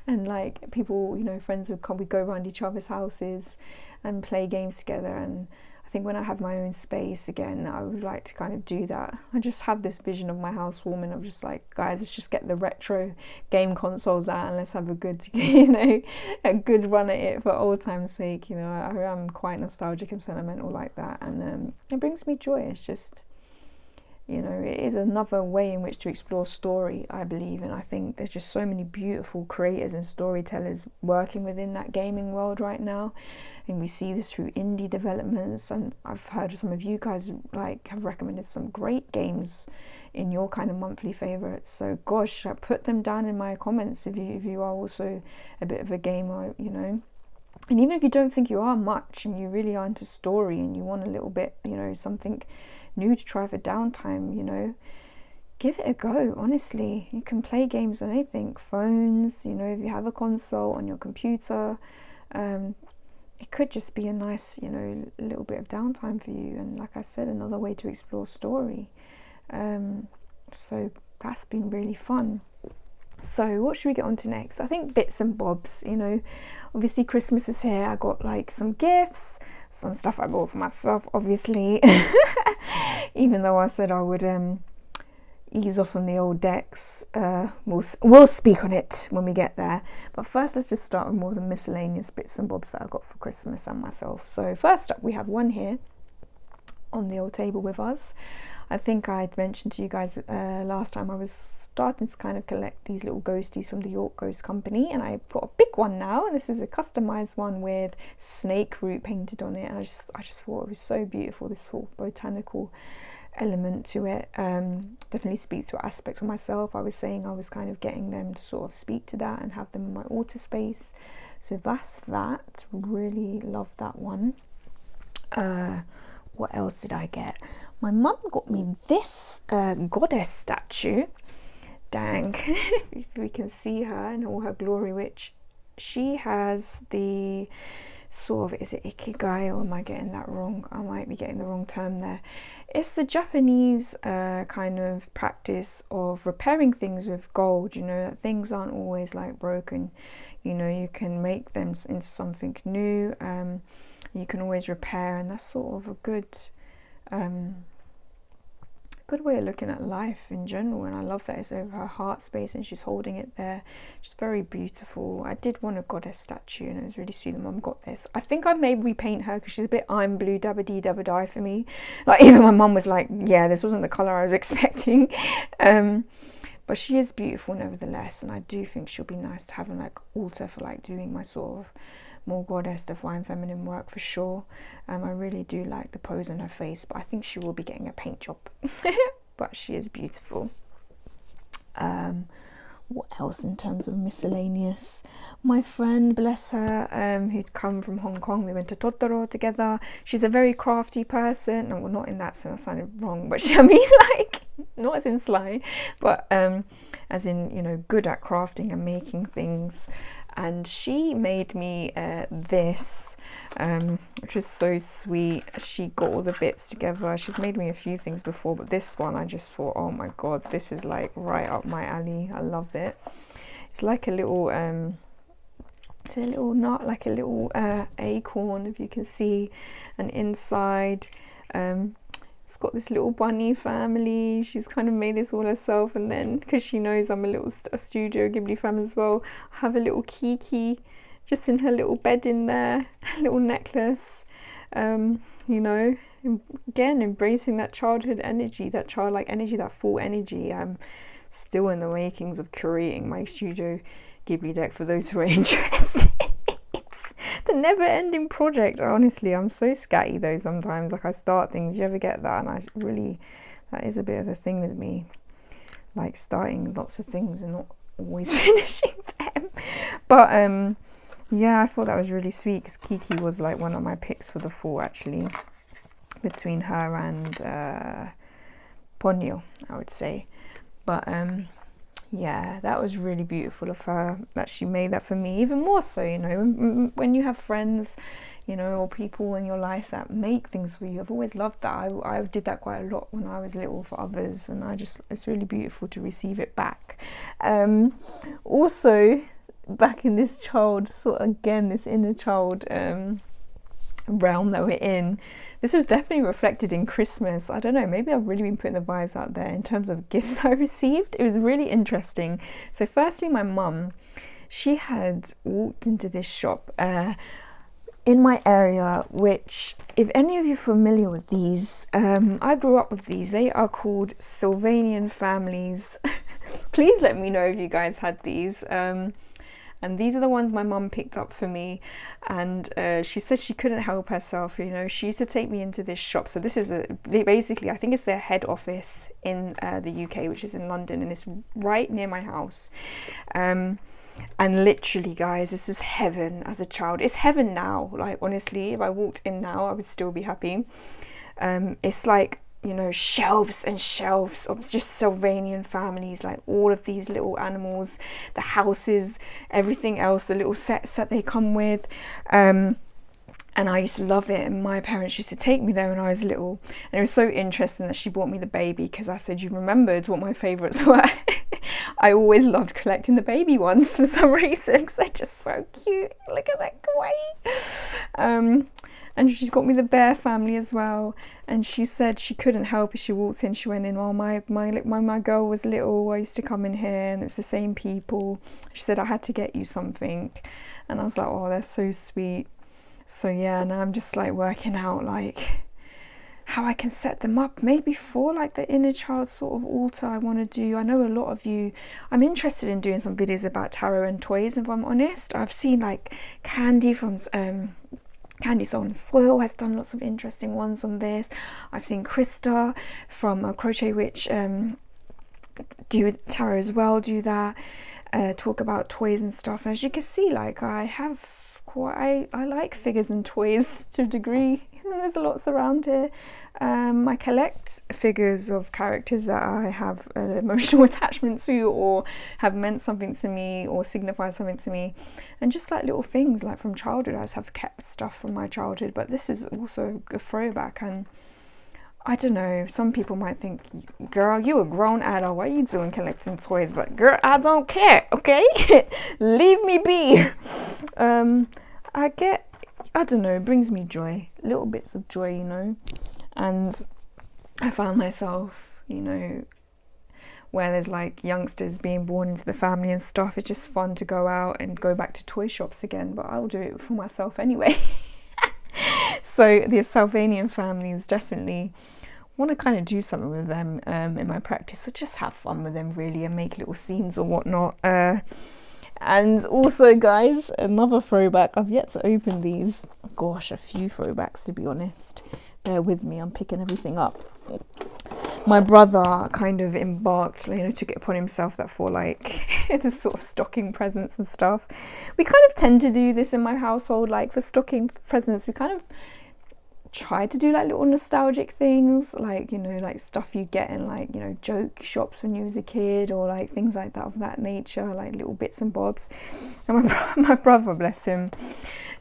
and like people, you know, friends would come, we'd go around each other's houses and play games together. And I think when I have my own space again, I would like to kind of do that. I just have this vision of my house warming. I'm just like, guys, let's just get the retro game consoles out and let's have a good, you know, a good run at it for old time's sake. You know, I am quite nostalgic and sentimental like that, and it brings me joy. It's just, You know, it is another way in which to explore story, I believe, and I think there's just so many beautiful creators and storytellers working within that gaming world right now, and we see this through indie developments. And I've heard some of you guys like have recommended some great games in your kind of monthly favorites. So gosh, put them down in my comments if you are also a bit of a gamer, you know. And even if you don't think you are much and you really are into story and you want a little bit, you know, something new to try for downtime, you know, give it a go. Honestly, you can play games on anything, phones, you know, if you have a console, on your computer. It could just be a nice, you know, little bit of downtime for you, and like I said, another way to explore story. So that's been really fun. So what should we get on to next? I think bits and bobs, you know. Obviously Christmas is here. I got like some gifts, some stuff I bought for myself, obviously. Even though I said I would ease off on the old decks. We'll speak on it when we get there. But first, let's just start with more the miscellaneous bits and bobs that I got for Christmas and myself. So first up, we have one here on the old table with us. I think I'd mentioned to you guys last time I was starting to kind of collect these little ghosties from the York Ghost Company, and I've got a big one now, and this is a customized one with snake root painted on it, and I just thought it was so beautiful, this sort of botanical element to it. Definitely speaks to an aspect of myself. I was saying I was kind of getting them to sort of speak to that and have them in my altar space. So that's that. Really love that one. What else did I get? My mum got me this goddess statue. Dang, if we can see her in all her glory, which she has the sort of, is it ikigai, or am I getting that wrong? I might be getting the wrong term there. It's the Japanese kind of practice of repairing things with gold, you know, that things aren't always like broken, you know, you can make them into something new, you can always repair, and that's sort of a good way of looking at life in general. And I love that it's over her heart space and she's holding it there. She's very beautiful. I did want a goddess statue, and it was really sweet that mum got this. I think I may repaint her because she's a bit I'm blue dabba dee dabba die for me. Like, even my mum was like, yeah, this wasn't the colour I was expecting. But she is beautiful nevertheless, and I do think she'll be nice to have an like altar for like doing my sort of more goddess divine feminine work for sure. I really do like the pose on her face, but I think she will be getting a paint job. But she is beautiful. What else in terms of miscellaneous? My friend, bless her, who'd come from Hong Kong, we went to Totoro together. She's a very crafty person. No, well, not in that sense, that sounded wrong, but I mean, like, not as in sly, but as in, you know, good at crafting and making things. And she made me this, which was so sweet. She got all the bits together. She's made me a few things before, but this one I just thought, oh my god, this is like right up my alley. I loved it. It's like a little, it's a little nut, like a little acorn, if you can see, and inside, it's got this little bunny family. She's kind of made this all herself, and then because she knows I'm a Studio Ghibli fan as well, I have a little Kiki just in her little bed in there, a little necklace. You know, again, embracing that childhood energy, that childlike energy, that full energy. I'm still in the makings of curating my Studio Ghibli deck for those who are interested. The never-ending project. Honestly, I'm so scatty though sometimes. Like, I start things, you ever get that? And that is a bit of a thing with me, like starting lots of things and not always finishing them. But yeah, I thought that was really sweet because Kiki was like one of my picks for the fall, actually, between her and Ponyo, I would say. But yeah, that was really beautiful of her that she made that for me. Even more so, you know, when you have friends, you know, or people in your life that make things for you. I've always loved that. I did that quite a lot when I was little for others, and it's really beautiful to receive it back. Also, back in this child, sort of again, this inner child realm that we're in, this was definitely reflected in Christmas. I don't know, maybe I've really been putting the vibes out there in terms of gifts I received. It was really interesting. So firstly, my mum, she had walked into this shop in my area, which if any of you are familiar with these, I grew up with these. They are called Sylvanian families. Please let me know if you guys had these. And these are the ones my mum picked up for me, and she said she couldn't help herself. You know, she used to take me into this shop. So this is basically, I think it's their head office in the UK, which is in London, and it's right near my house. And literally, guys, this was heaven as a child. It's heaven now. Like, honestly, if I walked in now, I would still be happy. It's like, you know, shelves and shelves of just Sylvanian families, like all of these little animals, the houses, everything else, the little sets that they come with. And I used to love it, and my parents used to take me there when I was little. And it was so interesting that she bought me the baby, because I said, you remembered what my favourites were. I always loved collecting the baby ones for some reason, because they're just so cute. Look at that kawaii. And she's got me the bear family as well. And she said she couldn't help it. She walked in, she went in, oh, my girl was little, I used to come in here and it was the same people. She said, I had to get you something. And I was like, oh, that's so sweet. So yeah, now I'm just like working out like how I can set them up, maybe for like the inner child sort of altar I want to do. I know a lot of you, I'm interested in doing some videos about tarot and toys, if I'm honest. I've seen like Candy from Candy Soul and Soil has done lots of interesting ones on this. I've seen Krista from Crochet Witch do tarot as well, do that, talk about toys and stuff. And as you can see, like I have quite, I like figures and toys to a degree. There's lots around here. I collect figures of characters that I have an emotional attachment to, or have meant something to me, or signify something to me, and just like little things like from childhood. I have kept stuff from my childhood, but this is also a throwback. And I don't know, some people might think, girl, you a grown adult, what are you doing collecting toys? But girl, I don't care, okay? Leave me be. I don't know, it brings me joy, little bits of joy, you know. And I found myself, you know, where there's like youngsters being born into the family and stuff. It's just fun to go out and go back to toy shops again, but I'll do it for myself anyway. So the Sylvanian families, definitely want to kind of do something with them in my practice. So just have fun with them really, and make little scenes or whatnot. And also, guys, another throwback. I've yet to open these. Gosh, a few throwbacks, to be honest. Bear with me, I'm picking everything up. My brother kind of embarked, you know, took it upon himself that for like this sort of stocking presents and stuff. We kind of tend to do this in my household, like for stocking presents, we kind of try to do like little nostalgic things, like, you know, like stuff you get in like, you know, joke shops when you was a kid, or like things like that of that nature, like little bits and bobs. And my brother, bless him,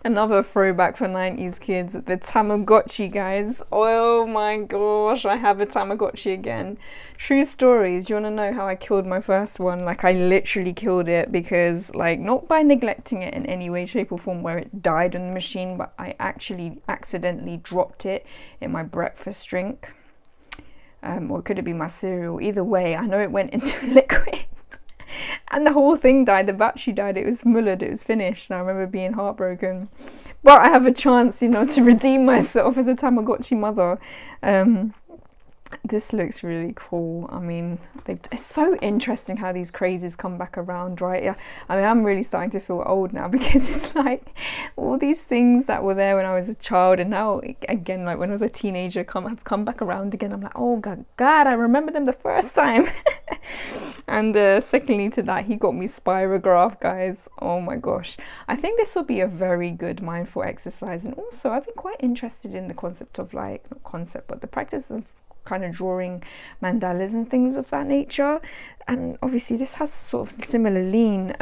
another throwback for 90s kids, the Tamagotchi, guys. Oh my gosh, I have a Tamagotchi again. True stories. Do you want to know how I killed my first one? Like, I literally killed it because, like, not by neglecting it in any way, shape or form where it died on the machine, but I actually accidentally dropped it in my breakfast drink. Or could it be my cereal? Either way, I know it went into liquid. And the whole thing died, the battery died, it was mullered, it was finished, and I remember being heartbroken. But I have a chance, you know, to redeem myself as a Tamagotchi mother. This looks really cool. I mean, it's so interesting how these crazes come back around, right? Yeah, I mean, I'm really starting to feel old now, because it's like all these things that were there when I was a child, and now again, like when I was a teenager, have come back around again. I'm like, oh god, I remember them the first time. And secondly to that, he got me Spirograph, guys. Oh my gosh, I think this will be a very good mindful exercise. And also, I've been quite interested in the concept of, like, not concept, but the practice of kind of drawing mandalas and things of that nature. And obviously this has sort of a similar lean,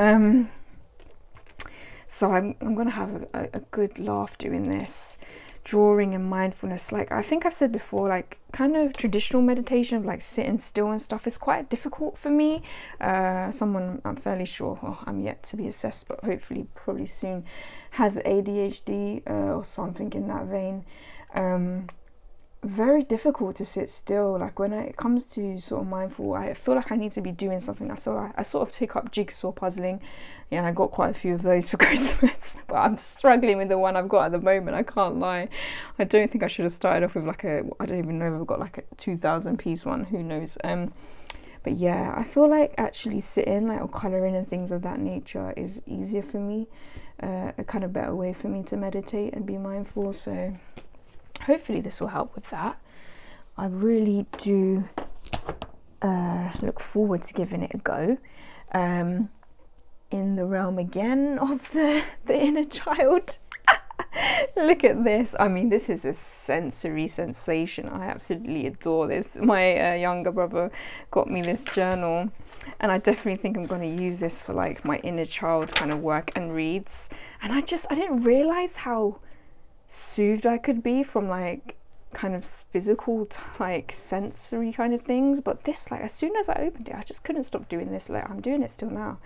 so I'm gonna have a good laugh doing this. Drawing and mindfulness, like I think I've said before, like kind of traditional meditation of like sitting still and stuff is quite difficult for me. Someone, I'm fairly sure, well, I'm yet to be assessed, but hopefully probably soon, has ADHD or something in that vein. very difficult to sit still. Like when it comes to sort of mindful, I feel like I need to be doing something. I sort of took up jigsaw puzzling, and I got quite a few of those for Christmas, but I'm struggling with the one I've got at the moment, I can't lie. I don't think I should have started off with like I don't even know if I've got like a 2,000 piece one, who knows. But yeah, I feel like actually sitting like or colouring and things of that nature is easier for me, a kind of better way for me to meditate and be mindful. So hopefully this will help with that. I really do look forward to giving it a go. In the realm again of the inner child. Look at this. I mean, this is a sensory sensation. I absolutely adore this. My younger brother got me this journal, and I definitely think I'm going to use this for like my inner child kind of work and reads. And I didn't realise how soothed I could be from like kind of physical like sensory kind of things, but this, like, as soon as I opened it, I just couldn't stop doing this. Like, I'm doing it still now.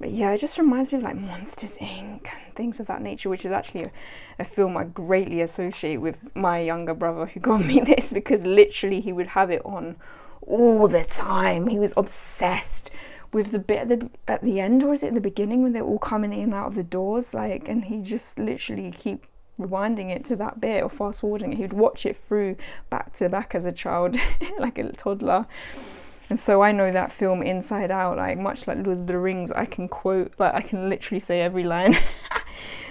But yeah, it just reminds me of like Monsters Inc. and things of that nature, which is actually a film I greatly associate with my younger brother who got me this, because literally he would have it on all the time. He was obsessed with the bit at the end, or is it in the beginning when they're all coming in and out of the doors, like, and he just literally keep rewinding it to that bit or fast forwarding it. He'd watch it through back to back as a child, like a toddler. And so I know that film inside out, like much like Lord of the Rings. I can quote, like I can literally say every line.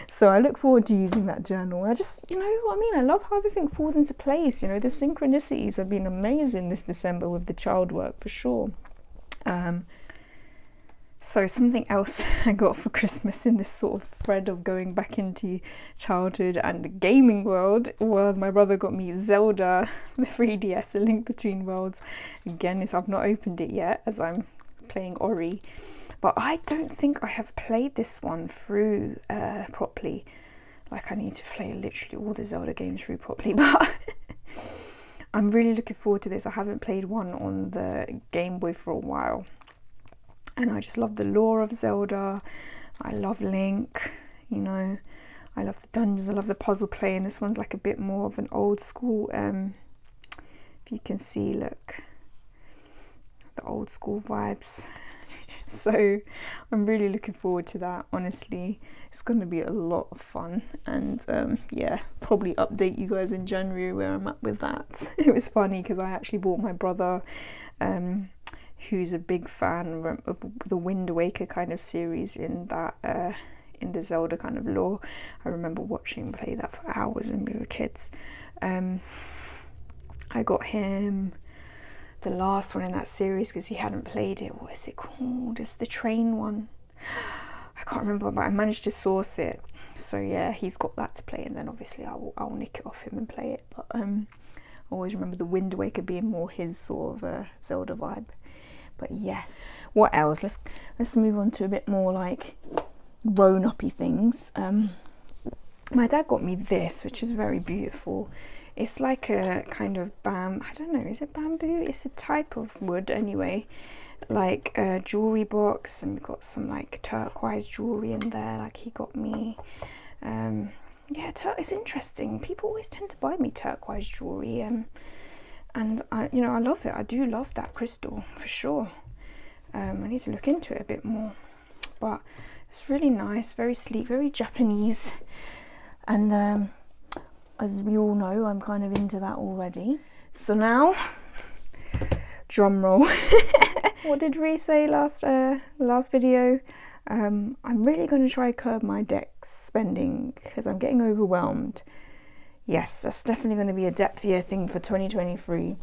So I look forward to using that journal. I just, you know what I mean, I love how everything falls into place. You know, the synchronicities have been amazing this December with the child work, for sure. So something else I got for Christmas in this sort of thread of going back into childhood and the gaming world was my brother got me Zelda, the 3DS, A Link Between Worlds. Again, I've not opened it yet as I'm playing Ori, but I don't think I have played this one through properly. Like, I need to play literally all the Zelda games through properly, but I'm really looking forward to this. I haven't played one on the Game Boy for a while. And I just love the lore of Zelda. I love Link, you know. I love the dungeons, I love the puzzle play, and this one's like a bit more of an old school, if you can see, look, the old school vibes. So I'm really looking forward to that, honestly. It's going to be a lot of fun, and yeah, probably update you guys in January where I'm at with that. It was funny because I actually bought my brother, who's a big fan of the Wind Waker kind of series in that in the Zelda kind of lore. I remember watching him play that for hours when we were kids. I got him the last one in that series because he hadn't played it. What is it called? It's the train one. I can't remember, but I managed to source it. So yeah, he's got that to play, and then obviously I'll nick it off him and play it. But I always remember the Wind Waker being more his sort of Zelda vibe. But yes, what else? Let's move on to a bit more like grown-uppy things. My dad got me this, which is very beautiful. It's like a kind of I don't know, is it bamboo? It's a type of wood anyway. Like a jewelry box, and we've got some like turquoise jewelry in there. Like he got me. Yeah, it's interesting. People always tend to buy me turquoise jewelry. And I love it. I do love that crystal for sure. I need to look into it a bit more, but it's really nice, very sleek, very Japanese, and as we all know, I'm kind of into that already. So now, drum roll. What did Ree say last video? I'm really going to try curb my deck spending because I'm getting overwhelmed. Yes, that's definitely going to be a depth year thing for 2023.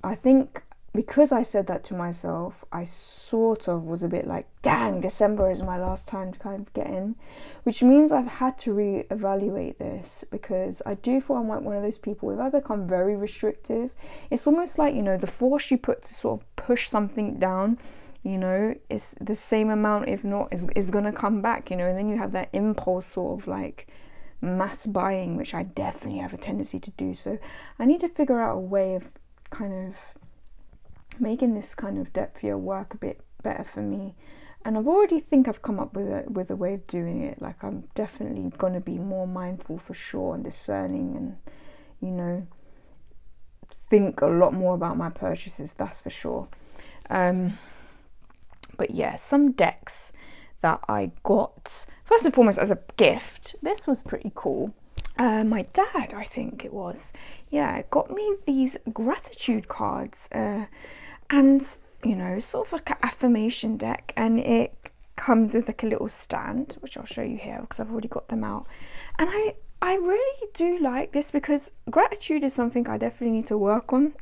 I think because I said that to myself, I sort of was a bit like, dang, December is my last time to kind of get in, which means I've had to reevaluate this, because I do feel I'm like one of those people, if I become very restrictive, it's almost like, you know, the force you put to sort of push something down, you know, it's the same amount, if not, is going to come back, you know, and then you have that impulse sort of like mass buying, which I definitely have a tendency to do. So I need to figure out a way of kind of making this kind of depth year work a bit better for me, and I've already think I've come up with a way of doing it. Like, I'm definitely going to be more mindful for sure and discerning, and, you know, think a lot more about my purchases, that's for sure. But yeah, some decks that I got, first and foremost, as a gift. This was pretty cool. My dad, I think it was, yeah, got me these gratitude cards, and you know, sort of like an affirmation deck, and it comes with like a little stand, which I'll show you here because I've already got them out. And I really do like this, because gratitude is something I definitely need to work on.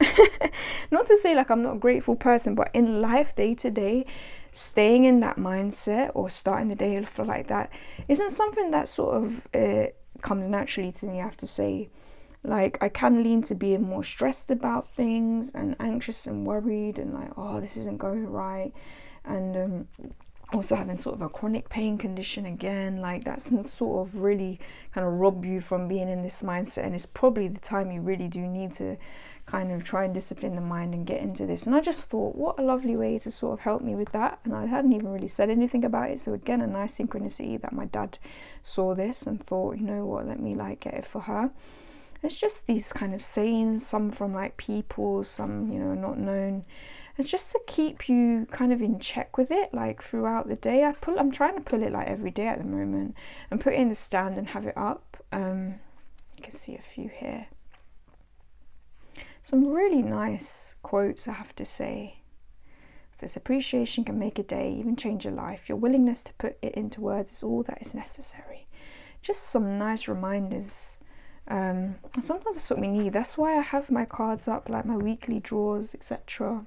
Not to say like I'm not a grateful person, but in life, day to day, staying in that mindset or starting the day off like that isn't something that sort of comes naturally to me, I have to say. Like, I can lean to being more stressed about things and anxious and worried and like, oh, this isn't going right. And also having sort of a chronic pain condition again, like that's sort of really kind of rob you from being in this mindset. And it's probably the time you really do need to kind of try and discipline the mind and get into this. And I just thought, what a lovely way to sort of help me with that. And I hadn't even really said anything about it. So again, a nice synchronicity that my dad saw this and thought, you know what, let me like get it for her. It's just these kind of sayings, some from like people, some, you know, not known. And just to keep you kind of in check with it, like throughout the day. I'm trying to pull it like every day at the moment and put it in the stand and have it up. You can see a few here. Some really nice quotes, I have to say. This appreciation can make a day, even change a life. Your willingness to put it into words is all that is necessary. Just some nice reminders. And sometimes that's what we need. That's why I have my cards up, like my weekly draws, etc.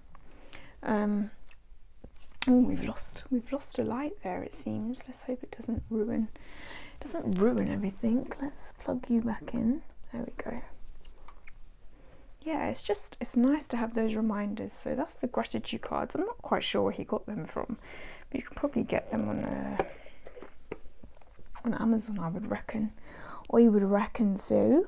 Oh, we've lost a light there, it seems. Let's hope it doesn't ruin everything. Let's plug you back in. There we go. Yeah, it's nice to have those reminders. So that's the gratitude cards. I'm not quite sure where he got them from, but you can probably get them on Amazon, I would reckon, or you would reckon so.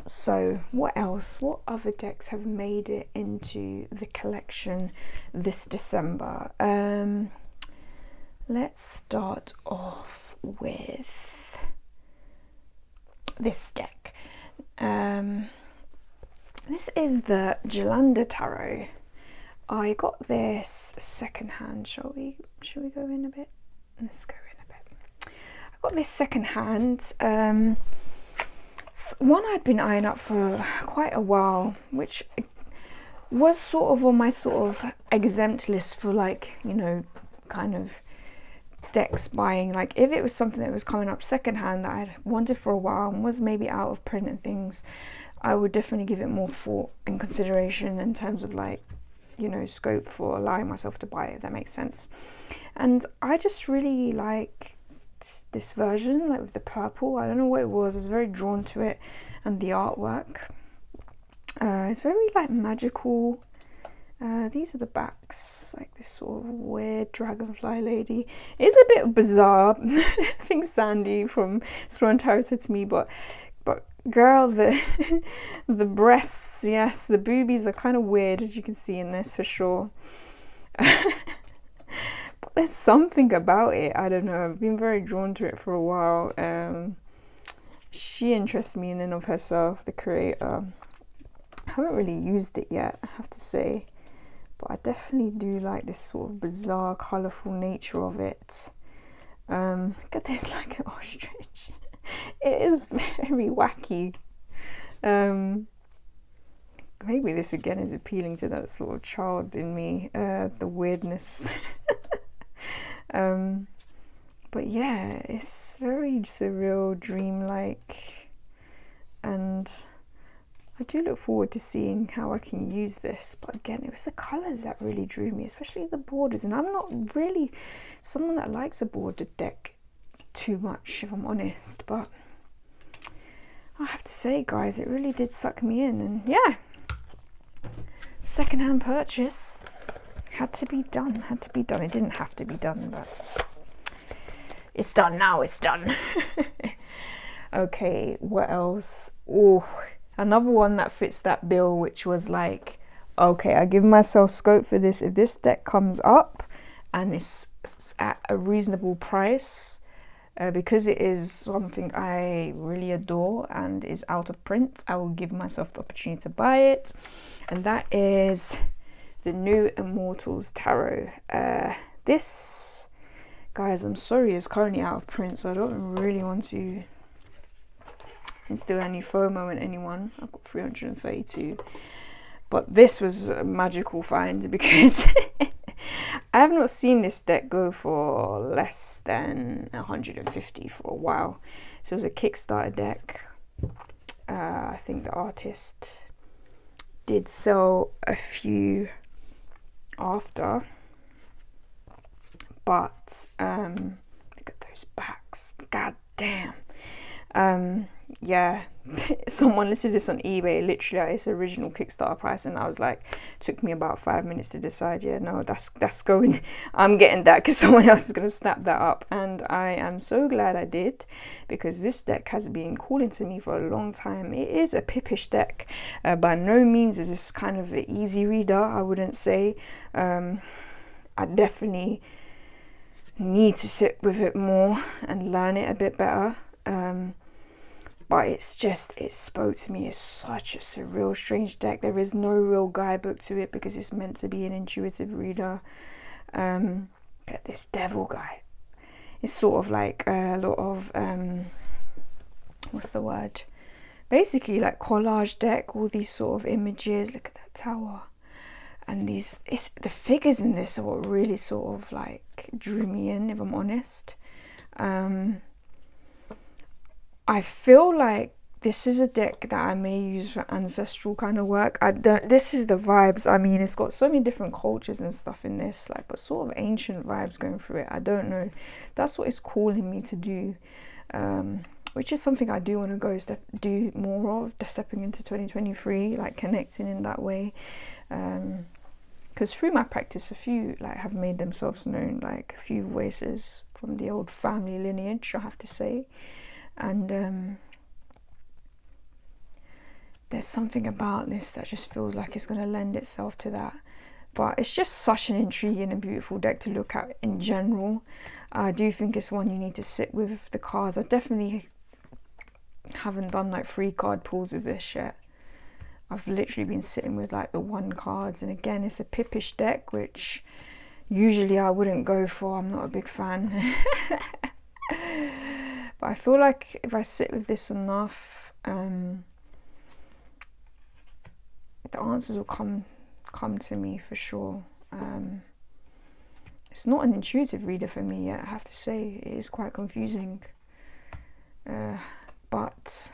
So what else? What other decks have made it into the collection this December? Let's start off with this deck. This is the Jolanda Tarot. I got this secondhand. Shall we go in a bit? Let's go in a bit. I got this secondhand. One I'd been eyeing up for quite a while, which was sort of on my sort of exempt list for, like, you know, kind of decks buying. Like, if it was something that was coming up secondhand that I'd wanted for a while and was maybe out of print and things, I would definitely give it more thought and consideration in terms of, like, you know, scope for allowing myself to buy it, if that makes sense. And I just really like this version, like with the purple. I don't know what it was. I was very drawn to it and the artwork. It's very like magical. These are the backs, like this sort of weird dragonfly lady. It's a bit bizarre. I think Sandy from Miscellaneous Tarot said to me, but girl, the breasts, yes, the boobies are kind of weird, as you can see in this for sure. But there's something about it. I don't know. I've been very drawn to it for a while. She interests me in and of herself, the creator. I haven't really used it yet, I have to say, but I definitely do like this sort of bizarre, colourful nature of it. Look at this, like an ostrich. It is very wacky. Maybe this again is appealing to that sort of child in me, the weirdness. But yeah, it's very surreal, dreamlike, and I do look forward to seeing how I can use this. But again, it was the colours that really drew me, especially the borders, and I'm not really someone that likes a bordered deck too much, if I'm honest, but I have to say, guys, it really did suck me in. And yeah, secondhand purchase had to be done. It didn't have to be done, but it's done now. It's done. Okay, what else? Oh, another one that fits that bill, which was like, okay, I give myself scope for this. If this deck comes up and it's at a reasonable price, because it is something I really adore and is out of print, I will give myself the opportunity to buy it. And that is the new Immortals Tarot. This, guys, I'm sorry, is currently out of print, so I don't really want to instill any FOMO in anyone. I've got 332. But this was a magical find because I have not seen this deck go for less than 150 for a while. So it was a Kickstarter deck. I think the artist did sell a few after. But look at those backs. God damn. Yeah, someone listed this on eBay literally at its original Kickstarter price, and I was like, took me about 5 minutes to decide, yeah, no, that's going, I'm getting that because someone else is going to snap that up. And I am so glad I did, because this deck has been calling to me for a long time. It is a pippish deck. By no means is this kind of an easy reader, I wouldn't say. I definitely need to sit with it more and learn it a bit better. But it's just, it spoke to me. It's such a surreal, strange deck. There is no real guidebook to it because it's meant to be an intuitive reader. Get this devil guy. It's sort of like a lot of, what's the word? Basically like collage deck, all these sort of images. Look at that tower. And the figures in this are what really sort of like drew me in, if I'm honest. I feel like this is a deck that I may use for ancestral kind of work. This is the vibes. I mean, it's got so many different cultures and stuff in this, like, but sort of ancient vibes going through it. I don't know. That's what it's calling me to do, which is something I do want to do more of, stepping into 2023, like connecting in that way. Because through my practice, a few like have made themselves known, like a few voices from the old family lineage, I have to say. And there's something about this that just feels like it's going to lend itself to that. But it's just such an intriguing and beautiful deck to look at in general. I do think it's one you need to sit with the cards. I definitely haven't done like 3 card pulls with this yet. I've literally been sitting with like the 1 cards. And again, it's a pippish deck, which usually I wouldn't go for. I'm not a big fan. But I feel like if I sit with this enough, the answers will come to me for sure. It's not an intuitive reader for me yet, I have to say. It is quite confusing. But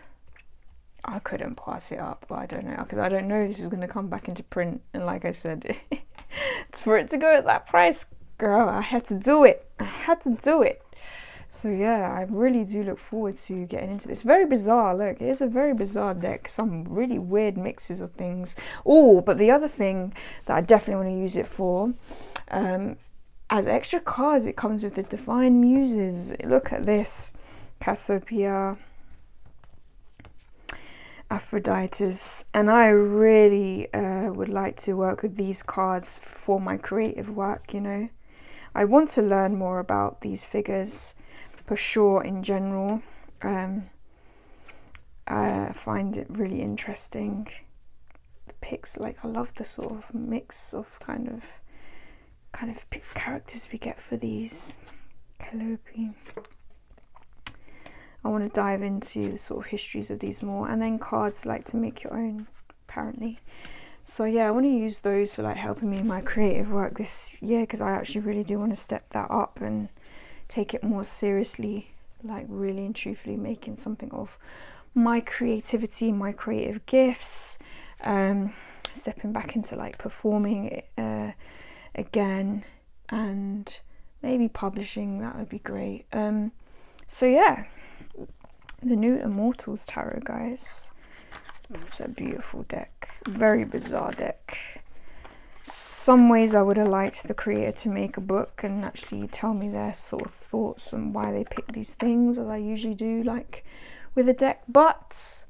I couldn't pass it up. But I don't know, because I don't know if this is going to come back into print. And like I said, for it to go at that price, girl, I had to do it. So yeah, I really do look forward to getting into this. Very bizarre, look, it is a very bizarre deck. Some really weird mixes of things. Oh, but the other thing that I definitely want to use it for, as extra cards, it comes with the Divine Muses. Look at this. Cassiopeia, Aphroditus. And I really would like to work with these cards for my creative work, you know. I want to learn more about these figures for sure in general. I find it really interesting. The pics, like, I love the sort of mix of kind of characters we get for these. Calliope. I want to dive into the sort of histories of these more, and then cards like to make your own, apparently. So yeah, I want to use those for like helping me in my creative work this year, because I actually really do want to step that up and take it more seriously, like really and truthfully making something of my creativity, my creative gifts, stepping back into like performing again, and maybe publishing. That would be great. So yeah, the new Immortals Tarot, guys. It's a beautiful deck, very bizarre deck. Some ways I would have liked the creator to make a book and actually tell me their sort of thoughts and why they pick these things, as I usually do, like with a deck. But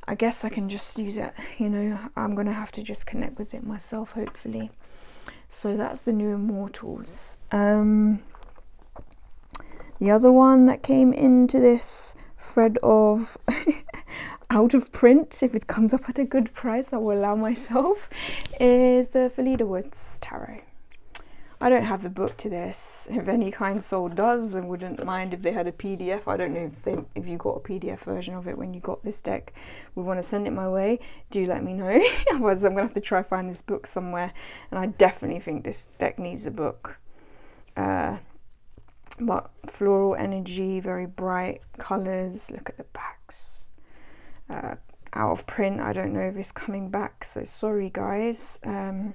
I guess I can just use it, you know. I'm gonna have to just connect with it myself, hopefully. So that's the new Immortals. The The other one that came into this thread of out of print, if it comes up at a good price I will allow myself, is the Veleda Tarot. I don't have the book to this. If any kind soul does, I wouldn't mind if they had a PDF. I don't know if you got a PDF version of it when you got this deck. We want to send it my way, do let me know. Otherwise I'm going to have to try find this book somewhere. And I definitely think this deck needs a book. But floral energy, very bright colours. Look at the backs. Out of print. I don't know if it's coming back, so sorry guys. But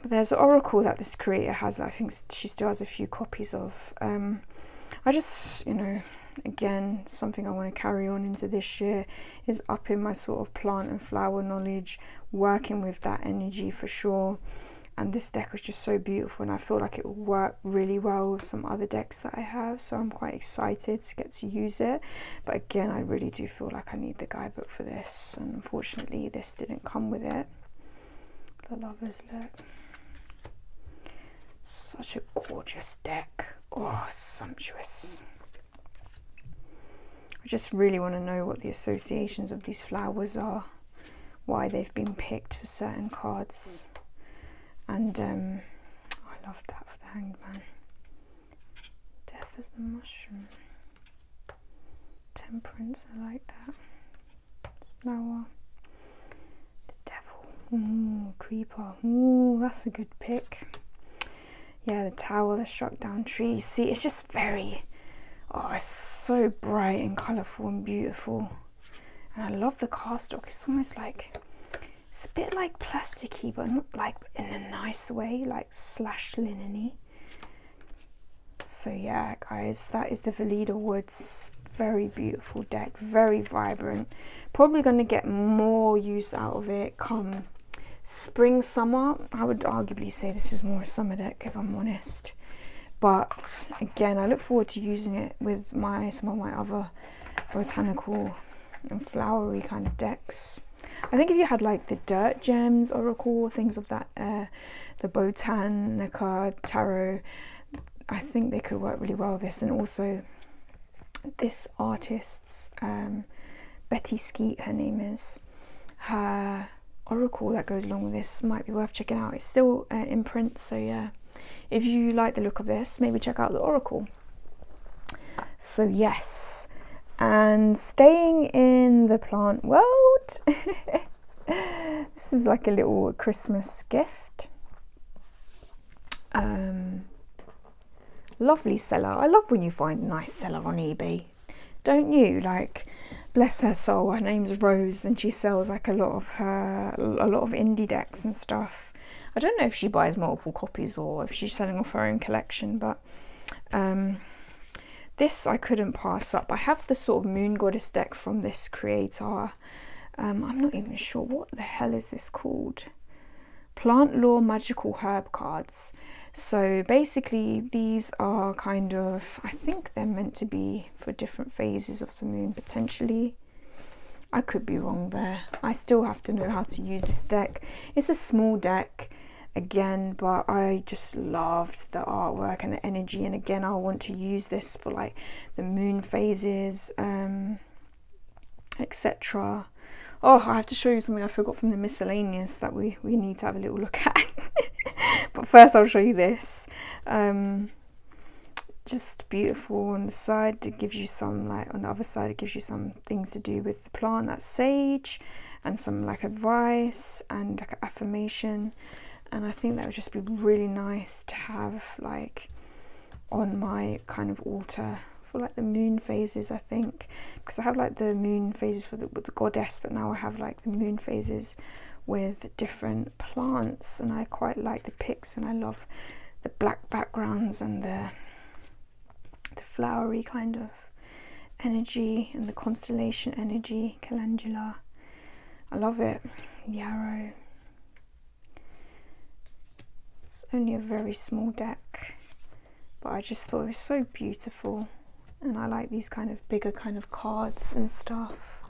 there's an oracle that this creator has that I think she still has a few copies of. I just, you know, again, something I want to carry on into this year is upping my sort of plant and flower knowledge, working with that energy for sure. And this deck was just so beautiful, and I feel like it will work really well with some other decks that I have, so I'm quite excited to get to use it. But again, I really do feel like I need the guidebook for this, and unfortunately this didn't come with it. The Lovers, look. Such a gorgeous deck. Oh, sumptuous. I just really want to know what the associations of these flowers are, why they've been picked for certain cards. And I love that for the Hanged Man. Death as the mushroom. Temperance, I like that. Flower. The devil. Ooh, creeper. Ooh, that's a good pick. Yeah, the tower, the struck down tree. See, it's just very, oh, it's so bright and colourful and beautiful. And I love the cardstock. It's almost like, it's a bit like plasticky, but not like in a nice way, like slash linen-y. So yeah, guys, that is the Veleda Woods. Very beautiful deck, very vibrant. Probably going to get more use out of it come spring, summer. I would arguably say this is more a summer deck if I'm honest. But again, I look forward to using it with some of my other botanical and flowery kind of decks. I think if you had like the Dirt Gems Oracle, things of that, the Botanica Tarot, I think they could work really well with this. And also this artist's, Betty Skeet, her name is, her oracle that goes along with this might be worth checking out. It's still in print, so yeah, if you like the look of this, maybe check out the oracle. So yes, and staying in the plant world, this was like a little Christmas gift. Lovely seller. I love when you find a nice seller on eBay, don't you? Like, bless her soul, her name's Rose, and she sells like a lot of indie decks and stuff. I don't know if she buys multiple copies or if she's selling off her own collection, but this I couldn't pass up. I have the sort of Moon Goddess deck from this creator. I'm not even sure what the hell is this called. Plantlore magical herb cards. So basically these are kind of, I think they're meant to be for different phases of the moon potentially. I could be wrong there. I still have to know how to use this deck. It's a small deck again, but I just loved the artwork and the energy, and again I want to use this for like the moon phases, etc. Oh, I have to show you something I forgot from the Miscellaneous that we need to have a little look at. But first I'll show you this. Just beautiful on the side. It gives you some, like on the other side, it gives you some things to do with the plant, that's sage, and some like advice and like an affirmation. And I think that would just be really nice to have like on my kind of altar for like the moon phases, I think, because I have like the moon phases with the goddess, but now I have like the moon phases with different plants, and I quite like the pics, and I love the black backgrounds and the flowery kind of energy and the constellation energy. Calendula, I love it. Yarrow. It's only a very small deck, but I just thought it was so beautiful, and I like these kind of bigger kind of cards and stuff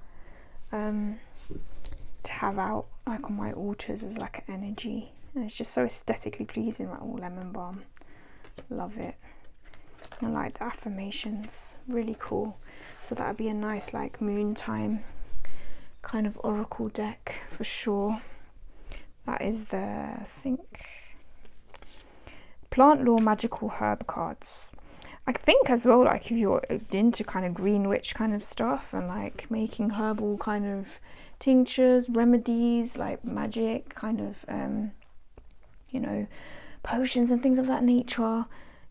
to have out like on my altars as like an energy, and it's just so aesthetically pleasing, like all lemon balm. Love it. I like the affirmations, really cool. So that would be a nice like moon time kind of oracle deck for sure. That is the, I think, Plantlore magical herb cards. I think as well, like if you're into kind of green witch kind of stuff and like making herbal kind of tinctures, remedies, like magic kind of, you know, potions and things of that nature,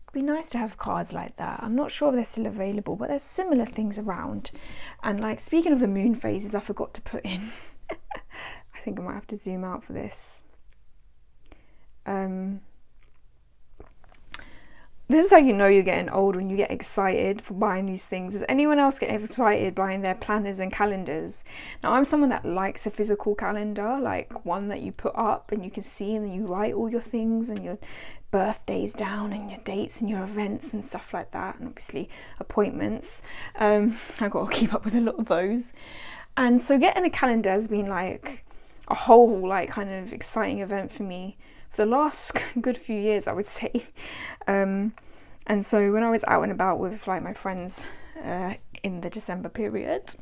it'd be nice to have cards like that. I'm not sure if they're still available, but there's similar things around. And like speaking of the moon phases, I forgot to put in, I think I might have to zoom out for this. This is how you know you're getting old, when you get excited for buying these things. Does anyone else get excited buying their planners and calendars? Now, I'm someone that likes a physical calendar, like one that you put up and you can see, and then you write all your things and your birthdays down and your dates and your events and stuff like that, and obviously appointments. I've got to keep up with a lot of those. And so getting a calendar has been like a whole like kind of exciting event for me for the last good few years, I would say. And so when I was out and about with like my friends in the December period,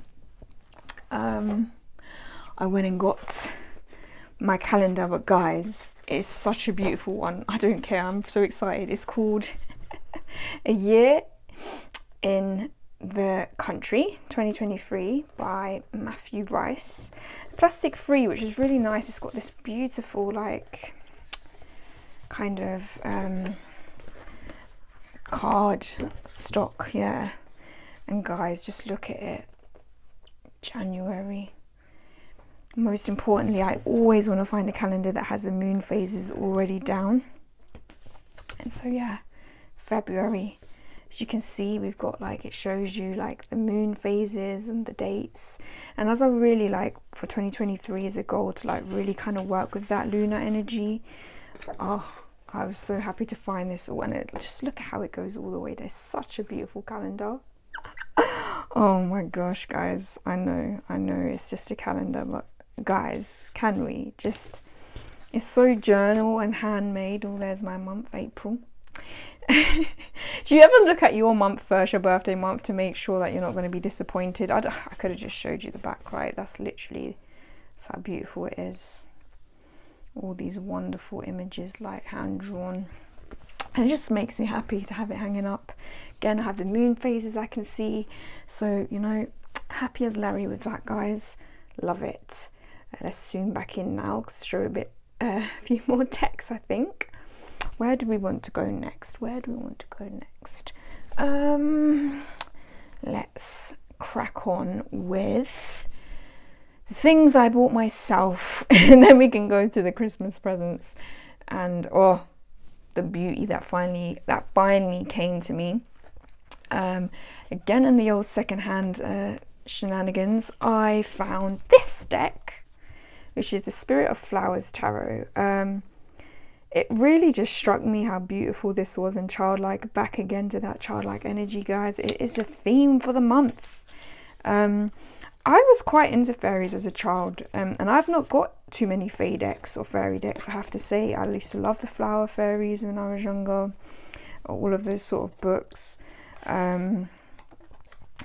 I went and got my calendar. But guys, it's such a beautiful one. I don't care, I'm so excited. It's called A Year in the Country 2023 by Matthew Rice. Plastic free, which is really nice. It's got this beautiful like kind of card stock, yeah. And guys, just look at it. January. Most importantly, I always want to find a calendar that has the moon phases already down. And so yeah, February, as you can see, we've got like, it shows you like the moon phases and the dates. And as I really like for 2023 as a goal to like really kind of work with that lunar energy. Oh, I was so happy to find this one. Just look at how it goes all the way. There's such a beautiful calendar. Oh my gosh, guys. I know it's just a calendar, but guys, can we just, it's so journal and handmade. Oh, there's my month, April. Do you ever look at your month first, your birthday month, to make sure that you're not going to be disappointed? I could have just showed you the back, right? That's how beautiful it is. All these wonderful images, like hand drawn, and it just makes me happy to have it hanging up. Again, I have the moon phases I can see, so you know, happy as Larry with that, guys. Love it. Let's zoom back in now, show a few more texts, I think. Where do we want to go next? Let's crack on with the things I bought myself, and then we can go to the Christmas presents and the beauty that finally came to me. Again, in the old secondhand shenanigans, I found this deck, which is the Spirit of Flowers Tarot. It really just struck me how beautiful this was, and childlike, back again to that childlike energy, guys. It is a theme for the month. I was quite into fairies as a child, and I've not got too many fae decks or fairy decks, I have to say. I used to love the flower fairies when I was younger, all of those sort of books.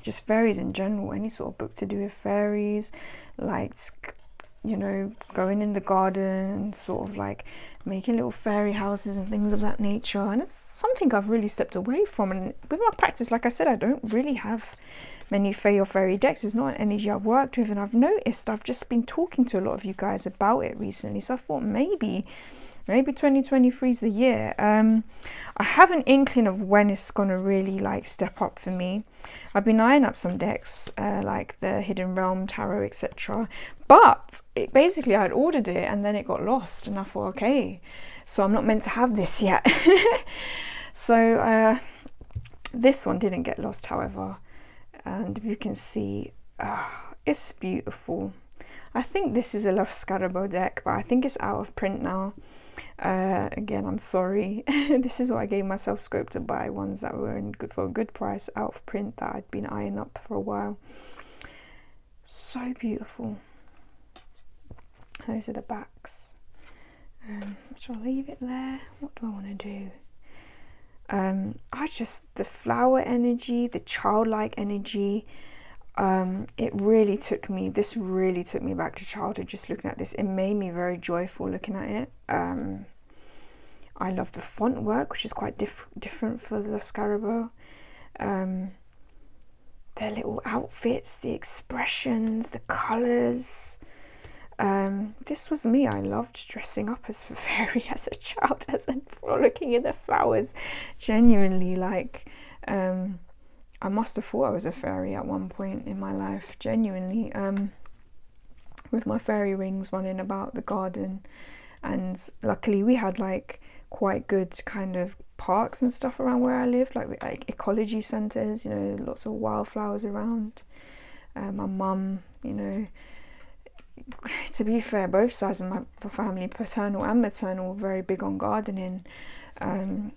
Just fairies in general, any sort of books to do with fairies, like, you know, going in the garden and sort of like making little fairy houses and things of that nature. And it's something I've really stepped away from, and with my practice, like I said, I don't really have many fae or fairy decks. It's not an energy I've worked with, and I've noticed I've just been talking to a lot of you guys about it recently, so I thought maybe 2023 is the year. I have an inkling of when it's gonna really like step up for me. I've been eyeing up some decks like the Hidden Realm Tarot, etc., but basically I'd ordered it and then it got lost, and I thought, okay, so I'm not meant to have this yet. So this one didn't get lost, however, and if you can see, it's beautiful. I think this is a Lost Scarabo deck, but I think it's out of print now. Again, I'm sorry. This is what I gave myself scope to buy, ones that were for a good price, out of print, that I'd been eyeing up for a while. So beautiful. Those are the backs. Shall I leave it there? What do I want to do? The flower energy, the childlike energy, this really took me back to childhood just looking at this. It made me very joyful looking at it. I love the font work, which is quite different for the Scarabo. Their little outfits, the expressions, the colours. This was me. I loved dressing up as a fairy as a child, looking at the flowers. Genuinely, like, I must have thought I was a fairy at one point in my life. Genuinely, with my fairy rings running about the garden, and luckily we had like quite good kind of parks and stuff around where I lived, like ecology centres, you know, lots of wildflowers around. My mum, you know, to be fair, both sides of my family, paternal and maternal, were very big on gardening, and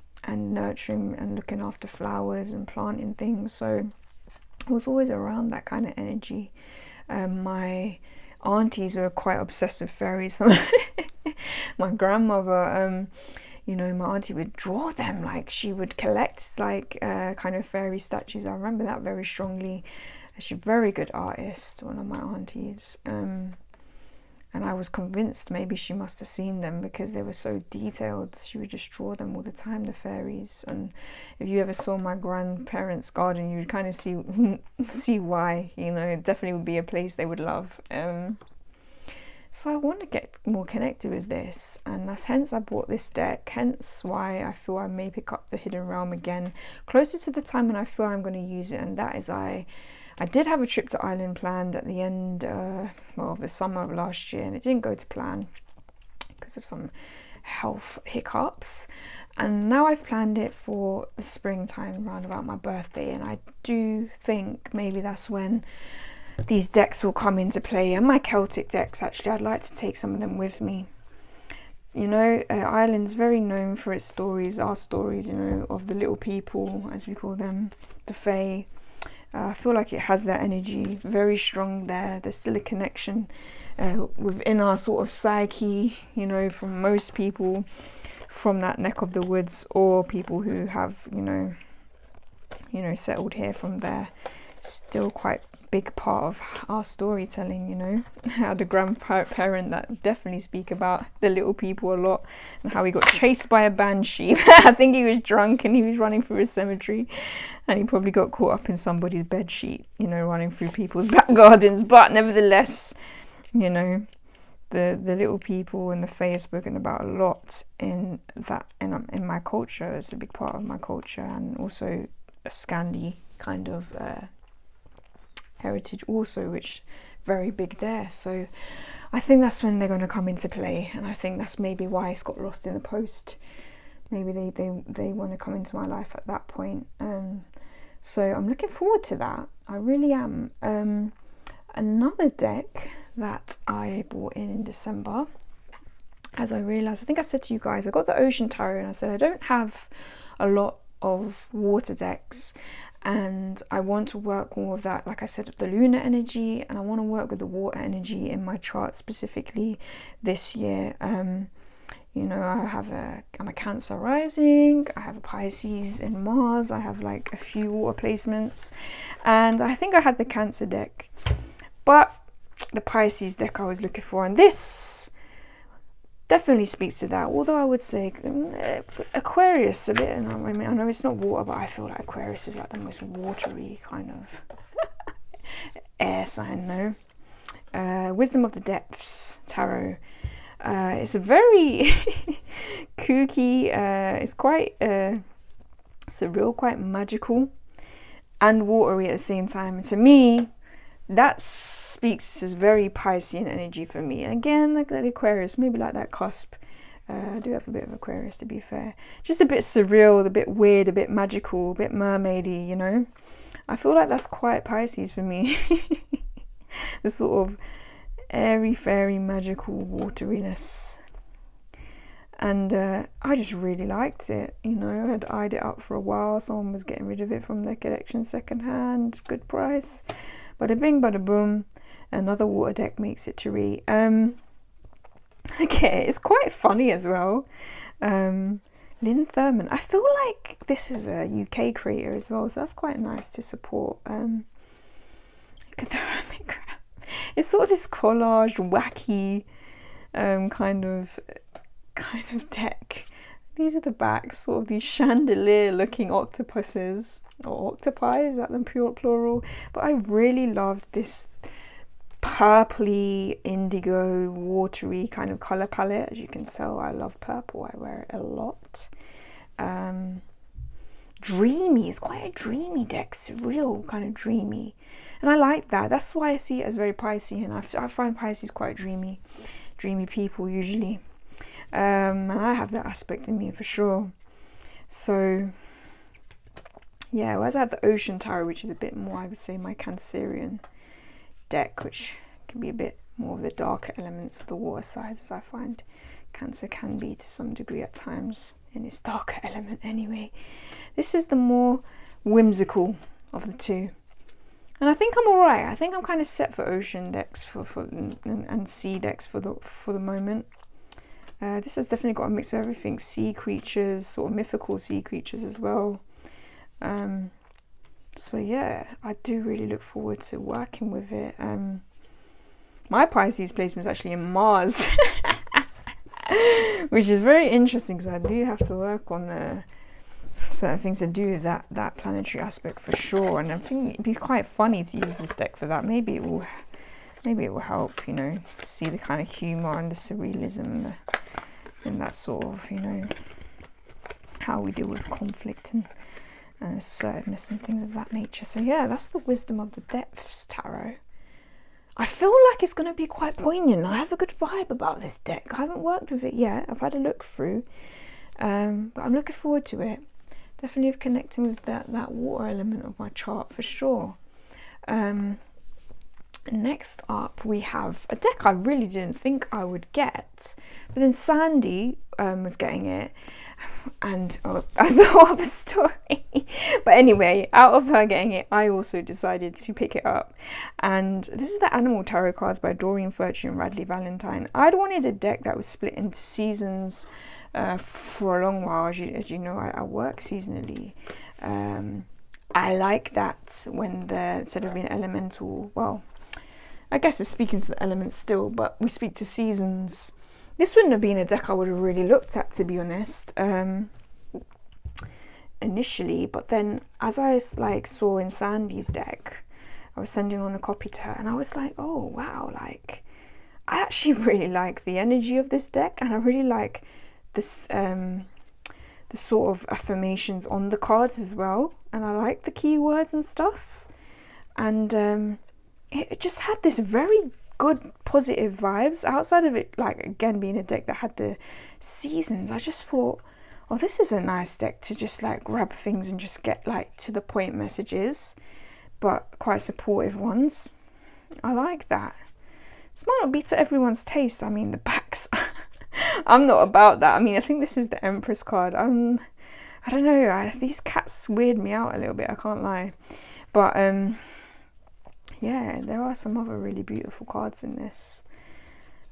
nurturing and looking after flowers and planting things. So I was always around that kind of energy. My aunties were quite obsessed with fairies. My grandmother, you know, my auntie would draw them, like she would collect like kind of fairy statues. I remember that very strongly. She's a very good artist, one of my aunties. And I was convinced maybe she must have seen them because they were so detailed. She would just draw them all the time, the fairies. And if you ever saw my grandparents' garden, you would kind of see why, you know. It definitely would be a place they would love. So I want to get more connected with this, and that's hence I bought this deck, hence why I feel I may pick up the Hidden Realm again closer to the time when I feel I'm going to use it. And that is, I did have a trip to Ireland planned at the end of the summer of last year, and it didn't go to plan because of some health hiccups, and now I've planned it for the springtime around about my birthday, and I do think maybe that's when these decks will come into play. And my Celtic decks, actually, I'd like to take some of them with me. You know, Ireland's very known for its stories, our stories, you know, of the little people, as we call them, the fae. I feel like it has that energy very strong there. There's still a connection within our sort of psyche, you know, from most people from that neck of the woods, or people who have, you know, settled here from there. Still quite big part of our storytelling, you know. I had a grandparent that definitely speak about the little people a lot, and how he got chased by a banshee. I think he was drunk and he was running through a cemetery, and he probably got caught up in somebody's bed sheet, you know, running through people's back gardens. But nevertheless, you know, the little people and the fae are spoken about a lot in my culture. It's a big part of my culture, and also a Scandi kind of heritage also, which very big there. So I think that's when they're going to come into play, and I think that's maybe why it's got lost in the post. Maybe they want to come into my life at that point. So I'm looking forward to that. I really am. Another deck that I bought in December, as I realised, I think I said to you guys, I got the Ocean Tarot, and I said I don't have a lot of water decks, and I want to work more with that, like I said, the lunar energy, and I want to work with the water energy in my chart specifically this year. You know, I'm a Cancer rising, I have a Pisces in Mars, I have like a few water placements, and I think I had the Cancer deck, but the Pisces deck I was looking for, and this definitely speaks to that. Although I would say Aquarius a bit, and I mean, I know it's not water, but I feel like Aquarius is like the most watery kind of air sign, no? Wisdom of the Depths Tarot. It's a very kooky, it's quite surreal, quite magical, and watery at the same time. And to me, that speaks as very Piscean energy for me. Again, like the Aquarius, maybe like that cusp. I do have a bit of Aquarius, to be fair. Just a bit surreal, a bit weird, a bit magical, a bit mermaidy, you know. I feel like that's quite Pisces for me. The sort of airy, fairy, magical wateriness. And I just really liked it, you know. I'd eyed it up for a while. Someone was getting rid of it from their collection secondhand, good price. Bada bing, bada boom. Another water deck makes it to read. Okay, it's quite funny as well. Lynn Thurman. I feel like this is a UK creator as well, so that's quite nice to support. It's sort of this collage, wacky kind of deck. These are the backs, sort of these chandelier-looking octopuses, or octopi, is that the plural? But I really loved this purpley, indigo, watery kind of colour palette. As you can tell, I love purple. I wear it a lot. Dreamy. It's quite a dreamy deck. Surreal, kind of dreamy. And I like that. That's why I see it as very Pisces, and I find Pisces quite dreamy people usually. And I have that aspect in me for sure. So yeah, whereas I have the Ocean Tarot, which is a bit more, I would say, my Cancerian deck, which can be a bit more of the darker elements of the water signs, I find Cancer can be to some degree at times in its darker element anyway. This is the more whimsical of the two. And I think I'm alright. I think I'm kind of set for ocean decks and sea decks for the moment. This has definitely got a mix of everything. Sea creatures, sort of mythical sea creatures as well. So yeah, I do really look forward to working with it. My Pisces placement is actually in Mars, which is very interesting because I do have to work on certain things to do with that planetary aspect for sure. And I think it'd be quite funny to use this deck for that. Maybe it will help, you know, to see the kind of humour and the surrealism and that sort of, you know, how we deal with conflict and assertiveness and things of that nature. So yeah, that's the Wisdom of the Depths Tarot. I feel like it's going to be quite poignant. I have a good vibe about this deck. I haven't worked with it yet. I've had a look through, but I'm looking forward to it. Definitely connecting with that water element of my chart for sure. Next up, we have a deck I really didn't think I would get, but then Sandy was getting it, and that's a whole other story. But anyway, out of her getting it, I also decided to pick it up. And this is the Animal Tarot cards by Doreen Virtue and Radley Valentine. I'd wanted a deck that was split into seasons for a long while. As you know, I work seasonally. I like that when instead of being elemental, well, I guess it's speaking to the elements still, but we speak to seasons. This wouldn't have been a deck I would have really looked at, to be honest, initially. But then, as I saw in Sandy's deck, I was sending on a copy to her, and I was like, oh wow, like I actually really like the energy of this deck, and I really like this the sort of affirmations on the cards as well, and I like the keywords and stuff, and it just had this very good positive vibes. Outside of it, like, again, being a deck that had the seasons, I just thought, oh, this is a nice deck to just like grab things and just get like to the point messages, but quite supportive ones. I like that. This might not be to everyone's taste. I mean, the backs, I'm not about that. I mean, I think this is the Empress card. I don't know, these cats weird me out a little bit, I can't lie. But yeah, there are some other really beautiful cards in this,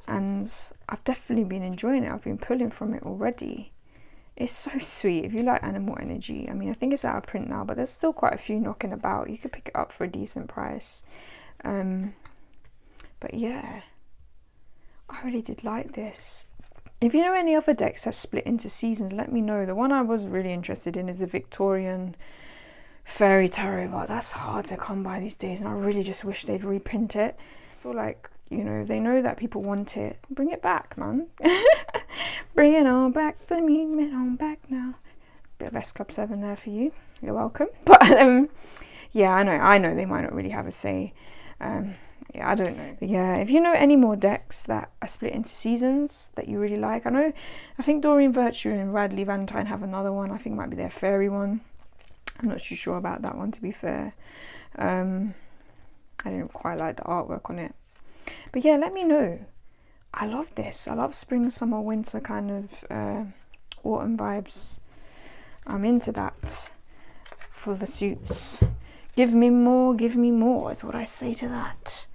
and I've definitely been enjoying it. I've been pulling from it already. It's so sweet. If you like animal energy, I mean, I think it's out of print now, but there's still quite a few knocking about. You could pick it up for a decent price. But yeah, I really did like this. If you know any other decks that split into seasons, let me know. The one I was really interested in is the Victorian Fairy Tarot, but that's hard to come by these days, and I really just wish they'd reprint it. I feel like, you know, they know that people want it. Bring it back, man. Bring it on back to me, bring it on back now. Bit of S Club 7 there for you. You're welcome. But yeah, I know they might not really have a say. Yeah, I don't know. But yeah, if you know any more decks that are split into seasons that you really like, I think Doreen Virtue and Radley Valentine have another one. I think it might be their fairy one. I'm not too sure about that one, to be fair. I didn't quite like the artwork on it. But yeah, let me know. I love this. I love spring, summer, winter kind of autumn vibes. I'm into that for the suits. Give me more is what I say to that.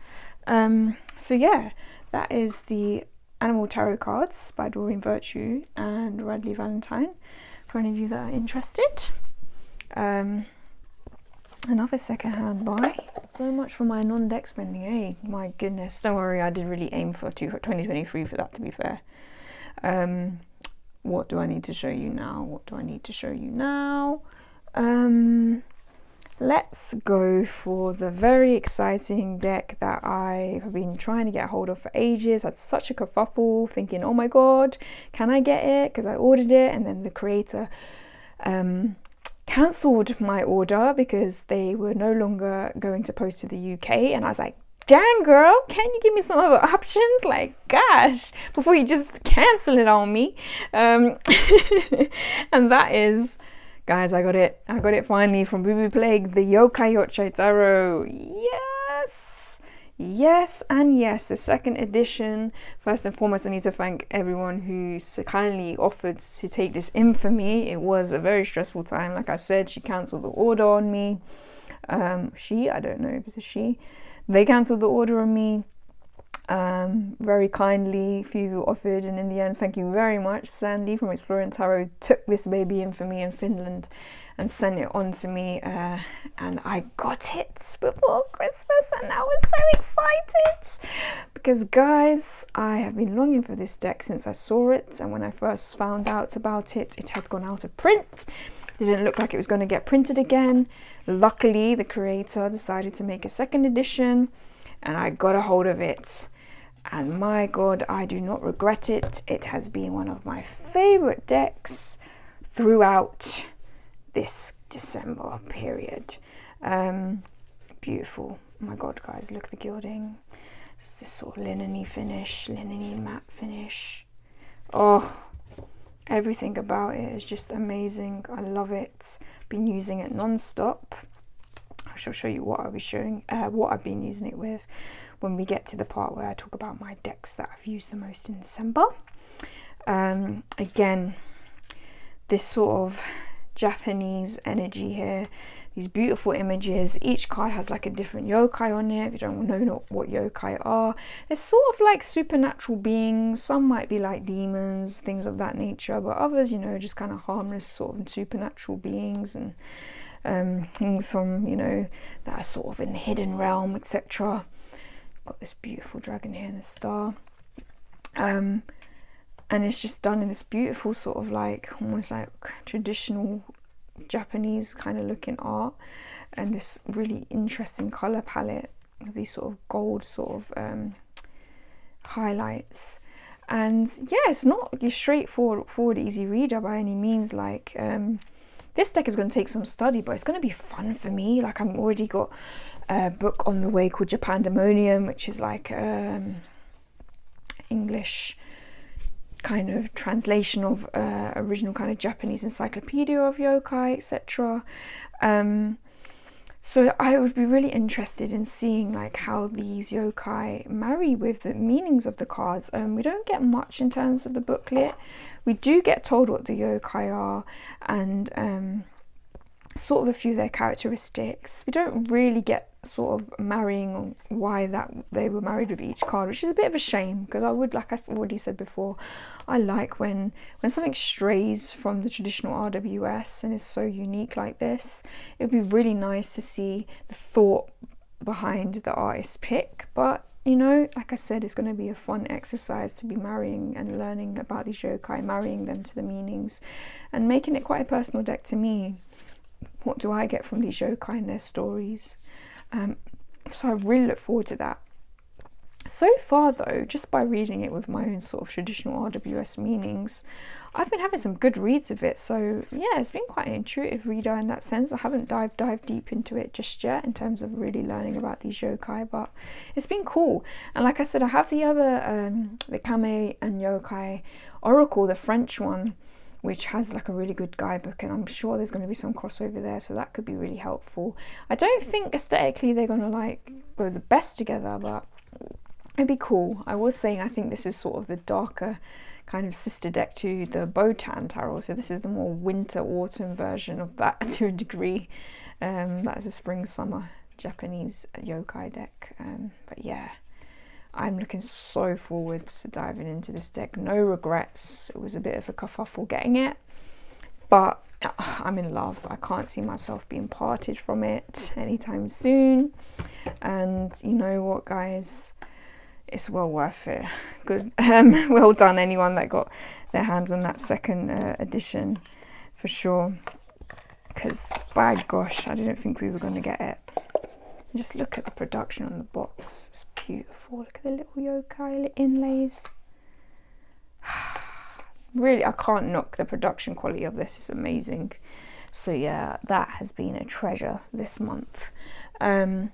So yeah, that is the Animal Tarot cards by Doreen Virtue and Radley Valentine for any of you that are interested. Another second-hand buy. So much for my non-deck spending, eh? My goodness, don't worry, I did really aim for 2023 for that, to be fair. What do I need to show you now? What do I need to show you now? Let's go for the very exciting deck that I have been trying to get hold of for ages. I had such a kerfuffle thinking, oh my god, can I get it? Because I ordered it, and then the creator cancelled my order because they were no longer going to post to the UK, and I was like, dang girl, can you give me some other options? Like, gosh, before you just cancel it on me. And that is, guys, I got it finally from Boo Boo Plague, the Yokai Tarot. Yes and yes, the second edition. First and foremost, I need to thank everyone who kindly offered to take this in for me. It was a very stressful time. Like I said, she cancelled the order on me. I don't know if it's a she. They cancelled the order on me. Very kindly, few who offered, and in the end, thank you very much. Sandy from Exploring Tarot took this baby in for me in Finland and sent it on to me, and I got it before Christmas, and I was so excited because, guys, I have been longing for this deck since I saw it, and when I first found out about it, it had gone out of print. It didn't look like it was going to get printed again. Luckily, the creator decided to make a second edition, and I got a hold of it. And my god, I do not regret it. It has been one of my favorite decks throughout this December period. Beautiful. Oh my god, guys, look at the gilding. It's this sort of linen-y finish, linen-y matte finish. Oh, everything about it is just amazing. I love it. Been using it non-stop. I shall show you what I'll be showing, what I've been using it with when we get to the part where I talk about my decks that I've used the most in December. Again, this sort of Japanese energy here, these beautiful images. Each card has like a different yokai on it. If you don't know what yokai are, they're sort of like supernatural beings. Some might be like demons, things of that nature, but others, you know, just kind of harmless sort of supernatural beings, and things from, you know, that are sort of in the hidden realm, etc. Got this beautiful dragon here and the star, and it's just done in this beautiful sort of like almost like traditional Japanese kind of looking art, and this really interesting color palette of these sort of gold sort of highlights. And yeah, it's not your straightforward easy reader by any means. Like this deck is going to take some study, but it's going to be fun for me. Like, I've already got a book on the way called Japandemonium, which is like English kind of translation of original kind of Japanese encyclopedia of yokai, etc. So I would be really interested in seeing like how these yokai marry with the meanings of the cards. We don't get much in terms of the booklet. We do get told what the yokai are and sort of a few of their characteristics. We don't really get sort of marrying on why that they were married with each card, which is a bit of a shame, because I would, like I've already said before, I like when something strays from the traditional RWS and is so unique like this. It would be really nice to see the thought behind the artist's pick, but you know, like I said, it's going to be a fun exercise to be marrying and learning about these yokai, marrying them to the meanings and making it quite a personal deck to me. What do I get from these yokai and their stories? So I really look forward to that. So far though, just by reading it with my own sort of traditional RWS meanings, I've been having some good reads of it. So yeah, it's been quite an intuitive reader in that sense. I haven't dived deep into it just yet in terms of really learning about these yokai, but it's been cool. And like I said, I have the other, the Kame and Yokai Oracle, the French one, which has like a really good guidebook, and I'm sure there's going to be some crossover there, so that could be really helpful. I don't think aesthetically they're going to like go the best together, but it'd be cool. I was saying I think this is sort of the darker kind of sister deck to the Botan Tarot, so this is the more winter autumn version of that to a degree. That is a spring summer Japanese yokai deck, but yeah, I'm looking so forward to diving into this deck. No regrets. It was a bit of a kerfuffle getting it, but I'm in love. I can't see myself being parted from it anytime soon. And you know what, guys, it's well worth it. Good, well done anyone that got their hands on that second edition, for sure. Because by gosh, I didn't think we were going to get it. Just look at the production on the box. It's beautiful. Look at the little yokai inlays. Really, I can't knock the production quality of this. It's amazing. So yeah, that has been a treasure this month. Now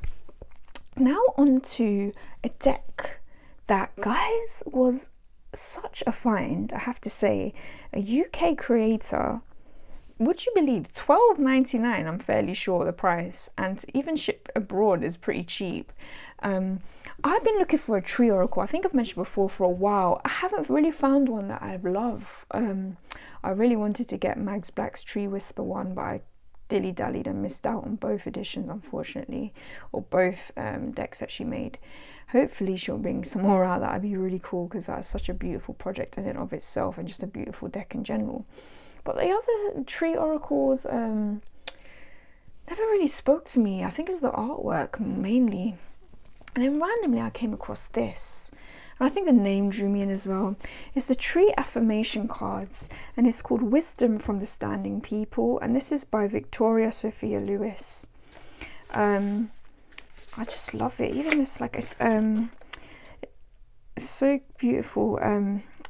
on to a deck that, guys, was such a find, I have to say. A UK creator. Would you believe £12.99? I'm fairly sure the price, and even shipped abroad is pretty cheap. I've been looking for a tree oracle. I think I've mentioned before for a while. I haven't really found one that I love. I really wanted to get Mags Black's Tree Whisper one, but I dilly-dallied and missed out on both editions, unfortunately, or both decks that she made. Hopefully she'll bring some more out. That'd be really cool, because that's such a beautiful project in and of itself, and just a beautiful deck in general. But the other tree oracles never really spoke to me. I think it's the artwork mainly. And then randomly I came across this. And I think the name drew me in as well. It's the Tree Affirmation cards. And it's called Wisdom from the Standing People. And this is by Victoria Sophia Lewis. I just love it. Even this, like, it's so beautiful.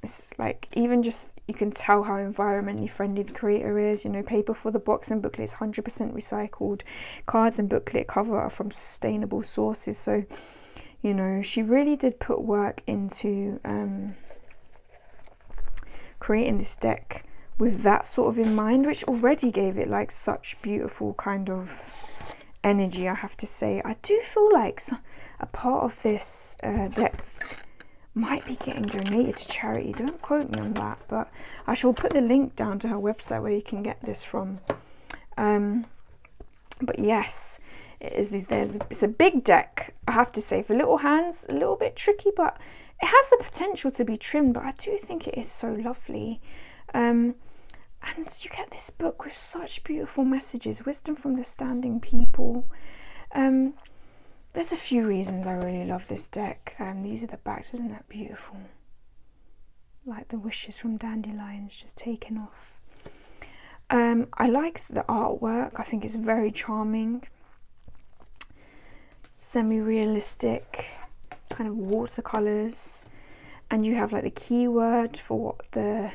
It's like, even just, you can tell how environmentally friendly the creator is. You know, paper for the box and booklet is 100% recycled. Cards and booklet cover are from sustainable sources. So, you know, she really did put work into creating this deck with that sort of in mind, which already gave it like such beautiful kind of energy, I have to say. I do feel like a part of this deck might be getting donated to charity. Don't quote me on that, but I shall put the link down to her website where you can get this from. But yes, it is it's a big deck, I have to say. For little hands, a little bit tricky, but it has the potential to be trimmed. But I do think it is so lovely. And you get this book with such beautiful messages. Wisdom from the Standing People. There's a few reasons I really love this deck. These are the backs. Isn't that beautiful? Like the wishes from dandelions just taken off. I like the artwork. I think it's very charming. Semi-realistic kind of watercolors. And you have like the keyword for what the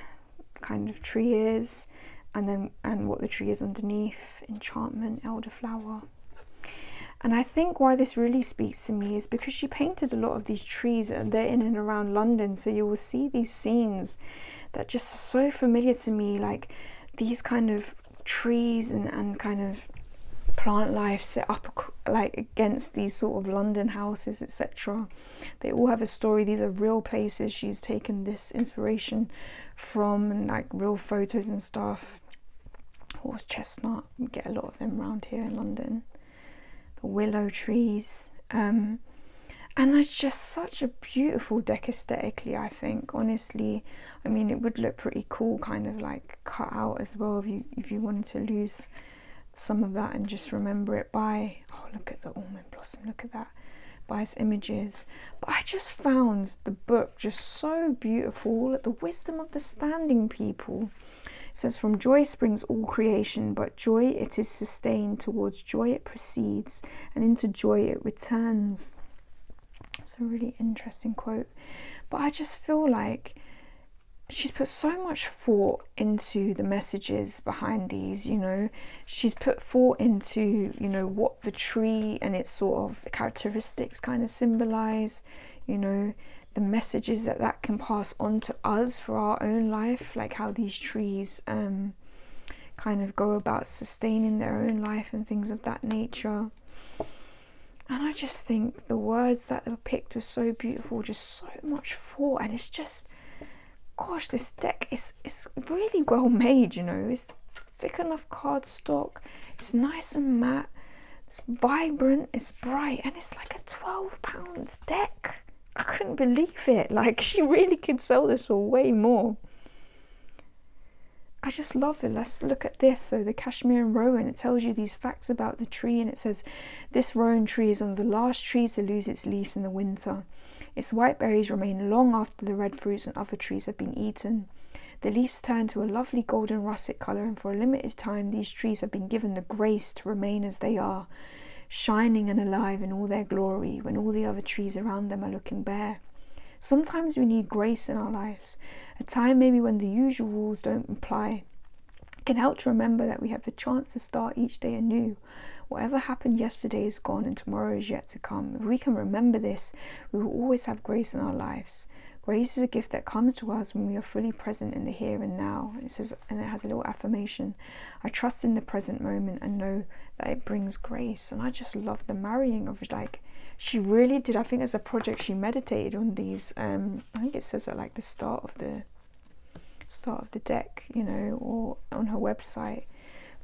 kind of tree is, and what the tree is underneath. Enchantment, elderflower. And I think why this really speaks to me is because she painted a lot of these trees, and they're in and around London, so you will see these scenes that just are so familiar to me, like these kind of trees and kind of plant life set up like against these sort of London houses, etc. They all have a story. These are real places she's taken this inspiration from, and like real photos and stuff. Horse chestnut, we get a lot of them around here in London. Willow trees, and it's just such a beautiful deck aesthetically, I think. Honestly, I mean, it would look pretty cool kind of like cut out as well if you wanted to lose some of that and just remember it by, oh, look at the almond blossom, look at that, by its images. But I just found the book just so beautiful. The Wisdom of the Standing People. It says, from joy springs all creation, but joy it is sustained, towards joy it proceeds, and into joy it returns. It's a really interesting quote. But I just feel like she's put so much thought into the messages behind these, you know. She's put thought into, you know, what the tree and its sort of characteristics kind of symbolize, you know, the messages that can pass on to us for our own life, like how these trees kind of go about sustaining their own life and things of that nature. And I just think the words that were picked were so beautiful, just so much thought. And it's just, gosh, this deck is really well made, you know. It's thick enough cardstock, it's nice and matte, it's vibrant, it's bright, and it's like a £12 deck. I couldn't believe it. Like, she really could sell this for way more. I just love it. Let's look at this. So the Cashmere Rowan, it tells you these facts about the tree, and it says, this rowan tree is one of the last trees to lose its leaves in the winter. Its white berries remain long after the red fruits and other trees have been eaten. The leaves turn to a lovely golden russet colour, and for a limited time these trees have been given the grace to remain as they are, shining and alive in all their glory when all the other trees around them are looking bare. Sometimes we need grace in our lives, a time maybe when the usual rules don't apply. It can help to remember that we have the chance to start each day anew. Whatever happened yesterday is gone and tomorrow is yet to come. If we can remember this, we will always have grace in our lives. Grace is a gift that comes to us when we are fully present in the here and now. It says, and it has a little affirmation, I trust in the present moment and know that it brings grace. And I just love the marrying of, like, she really did. I think as a project she meditated on these. I think it says at like the start of the deck, you know, or on her website.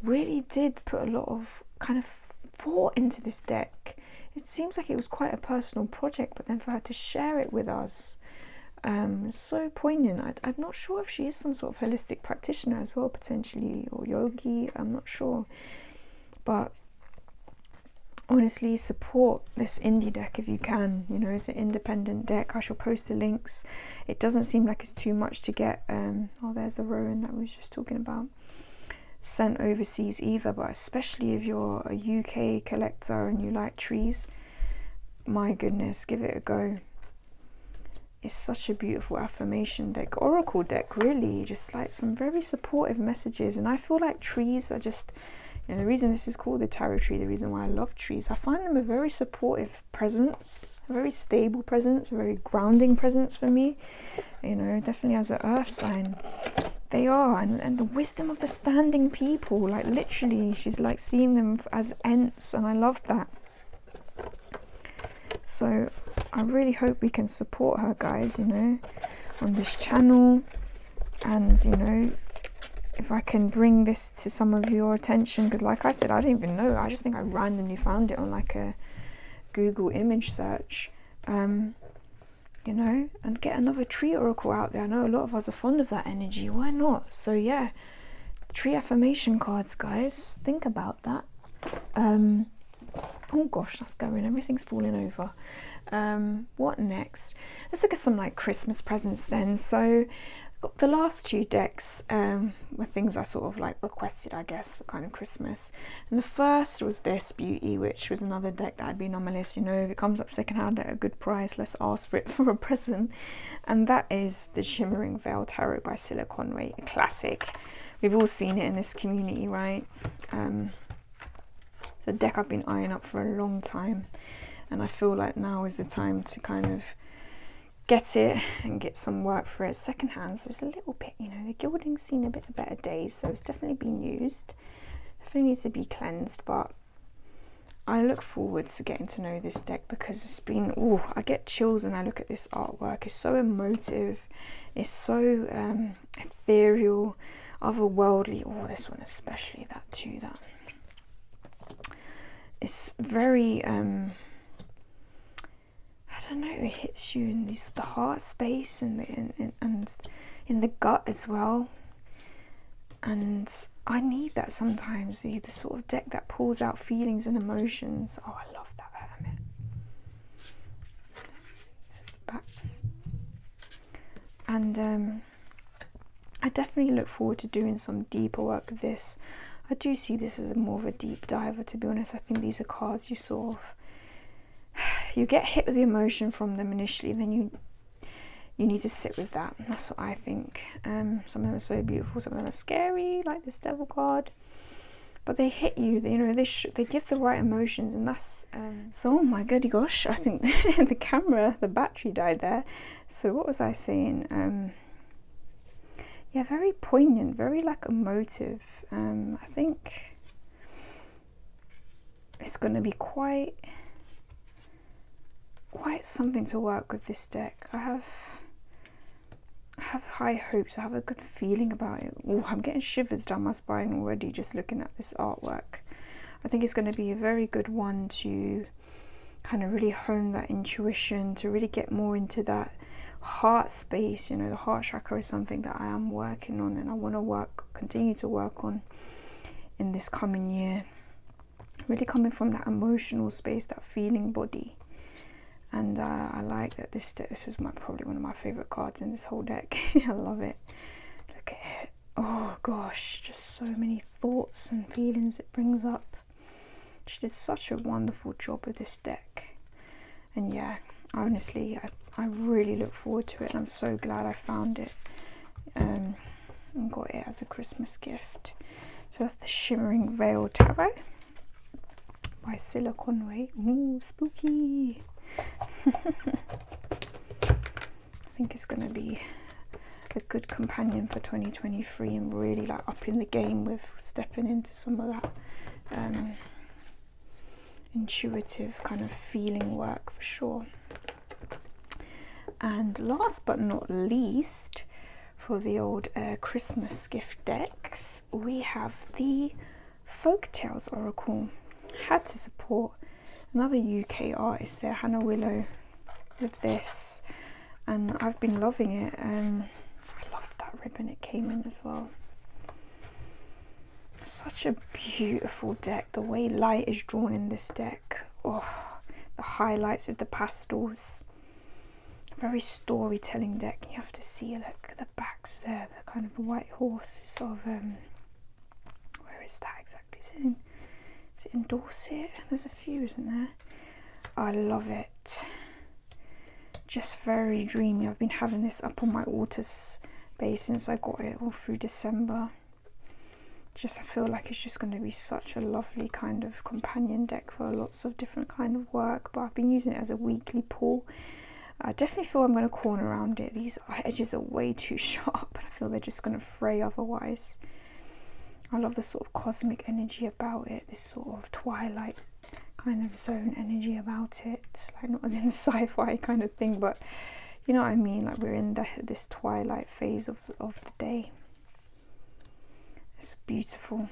Really did put a lot of kind of thought into this deck. It seems like it was quite a personal project, but then for her to share it with us, so poignant. I'm not sure if she is some sort of holistic practitioner as well, potentially, or yogi. I'm not sure, but honestly, support this indie deck if you can. You know, it's an independent deck. I shall post the links. It doesn't seem like it's too much to get. Oh, there's the rowan that we was just talking about. Sent overseas either, but especially if you're a UK collector and you like trees, my goodness, give it a go. It's such a beautiful affirmation deck, oracle deck, really, just like some very supportive messages. And I feel like trees are just, you know, the reason this is called the tarot tree, the reason why I love trees, I find them a very supportive presence, a very stable presence, a very grounding presence for me, you know, definitely as an earth sign. They are, and the wisdom of the standing people, like literally, she's like seeing them as ents, and I love that. So I really hope we can support her, guys, you know, on this channel. And, you know, if I can bring this to some of your attention, because like I said, I don't even know. I just think I randomly found it on like a Google image search, you know, and get another tree oracle out there. I know a lot of us are fond of that energy. Why not? So yeah, tree affirmation cards, guys. Think about that. Oh gosh, that's going. Everything's falling over. What next? Let's look at some like Christmas presents then. So got the last two decks were things I sort of like requested, I guess, for kind of Christmas. And the first was this Beauty, which was another deck that had been on my list. You know, if it comes up secondhand at a good price, let's ask for it for a present. And that is the Shimmering Veil Tarot by Cilla Conway, a classic. We've all seen it in this community, right? It's a deck I've been eyeing up for a long time, and I feel like now is the time to kind of get it and get some work for it secondhand. So it's a little bit, you know, the gilding's seen a bit of better days, so it's definitely been used. Definitely needs to be cleansed, but I look forward to getting to know this deck because it's been, oh, I get chills when I look at this artwork. It's so emotive, it's so ethereal, otherworldly. Oh, this one especially, that too, that. It's very, I don't know, it hits you in the heart space and in the gut as well. And I need that sometimes, the sort of deck that pulls out feelings and emotions. Oh, I love that Hermit. There's the backs. And I definitely look forward to doing some deeper work with this. I do see this as more of a deep diver, to be honest. I think these are cards you sort of, you get hit with the emotion from them initially, then you need to sit with that. That's what I think. Some of them are so beautiful, some of them are scary, like this Devil card. But they hit you, you know, they give the right emotions, and that's... So, oh my goody gosh, I think the camera, the battery died there. So what was I saying? Yeah, very poignant, very like emotive. I think it's going to be quite something to work with this deck. I have high hopes. I have a good feeling about it. Ooh, I'm getting shivers down my spine already just looking at this artwork. I think it's going to be a very good one to kind of really hone that intuition, to really get more into that heart space. You know, the heart chakra is something that I am working on, and I want to continue to work on in this coming year. Really coming from that emotional space, that feeling body. And I like that this is probably one of my favorite cards in this whole deck. I love it. Look at it. Oh gosh, just so many thoughts and feelings it brings up. She did such a wonderful job with this deck. And yeah, honestly, I really look forward to it, and I'm so glad I found it and got it as a Christmas gift. So that's the Shimmering Veil Tarot by Scylla Conway. Ooh, spooky. I think it's going to be a good companion for 2023, and really like upping the game with stepping into some of that intuitive kind of feeling work for sure. And last but not least, for the old Christmas gift decks, we have the Folk Tales Oracle. Had to support another UK artist there, Hannah Willow, with this, and I've been loving it. I loved that ribbon it came in as well. Such a beautiful deck. The way light is drawn in this deck. Oh, the highlights with the pastels. Very storytelling deck. You have to see, look, the backs there. The kind of white horse is sort of where is that exactly? Is it in Dorset? There's a few, isn't there? I love it. Just very dreamy. I've been having this up on my altar space since I got it all through December. I feel like it's just going to be such a lovely kind of companion deck for lots of different kind of work, but I've been using it as a weekly pull. I definitely feel I'm going to corner around it. These edges are way too sharp, and I feel they're just going to fray otherwise. I love the sort of cosmic energy about it, this sort of twilight kind of zone energy about it, like not as in sci-fi kind of thing, but you know what I mean, like we're in this twilight phase of the day. It's beautiful.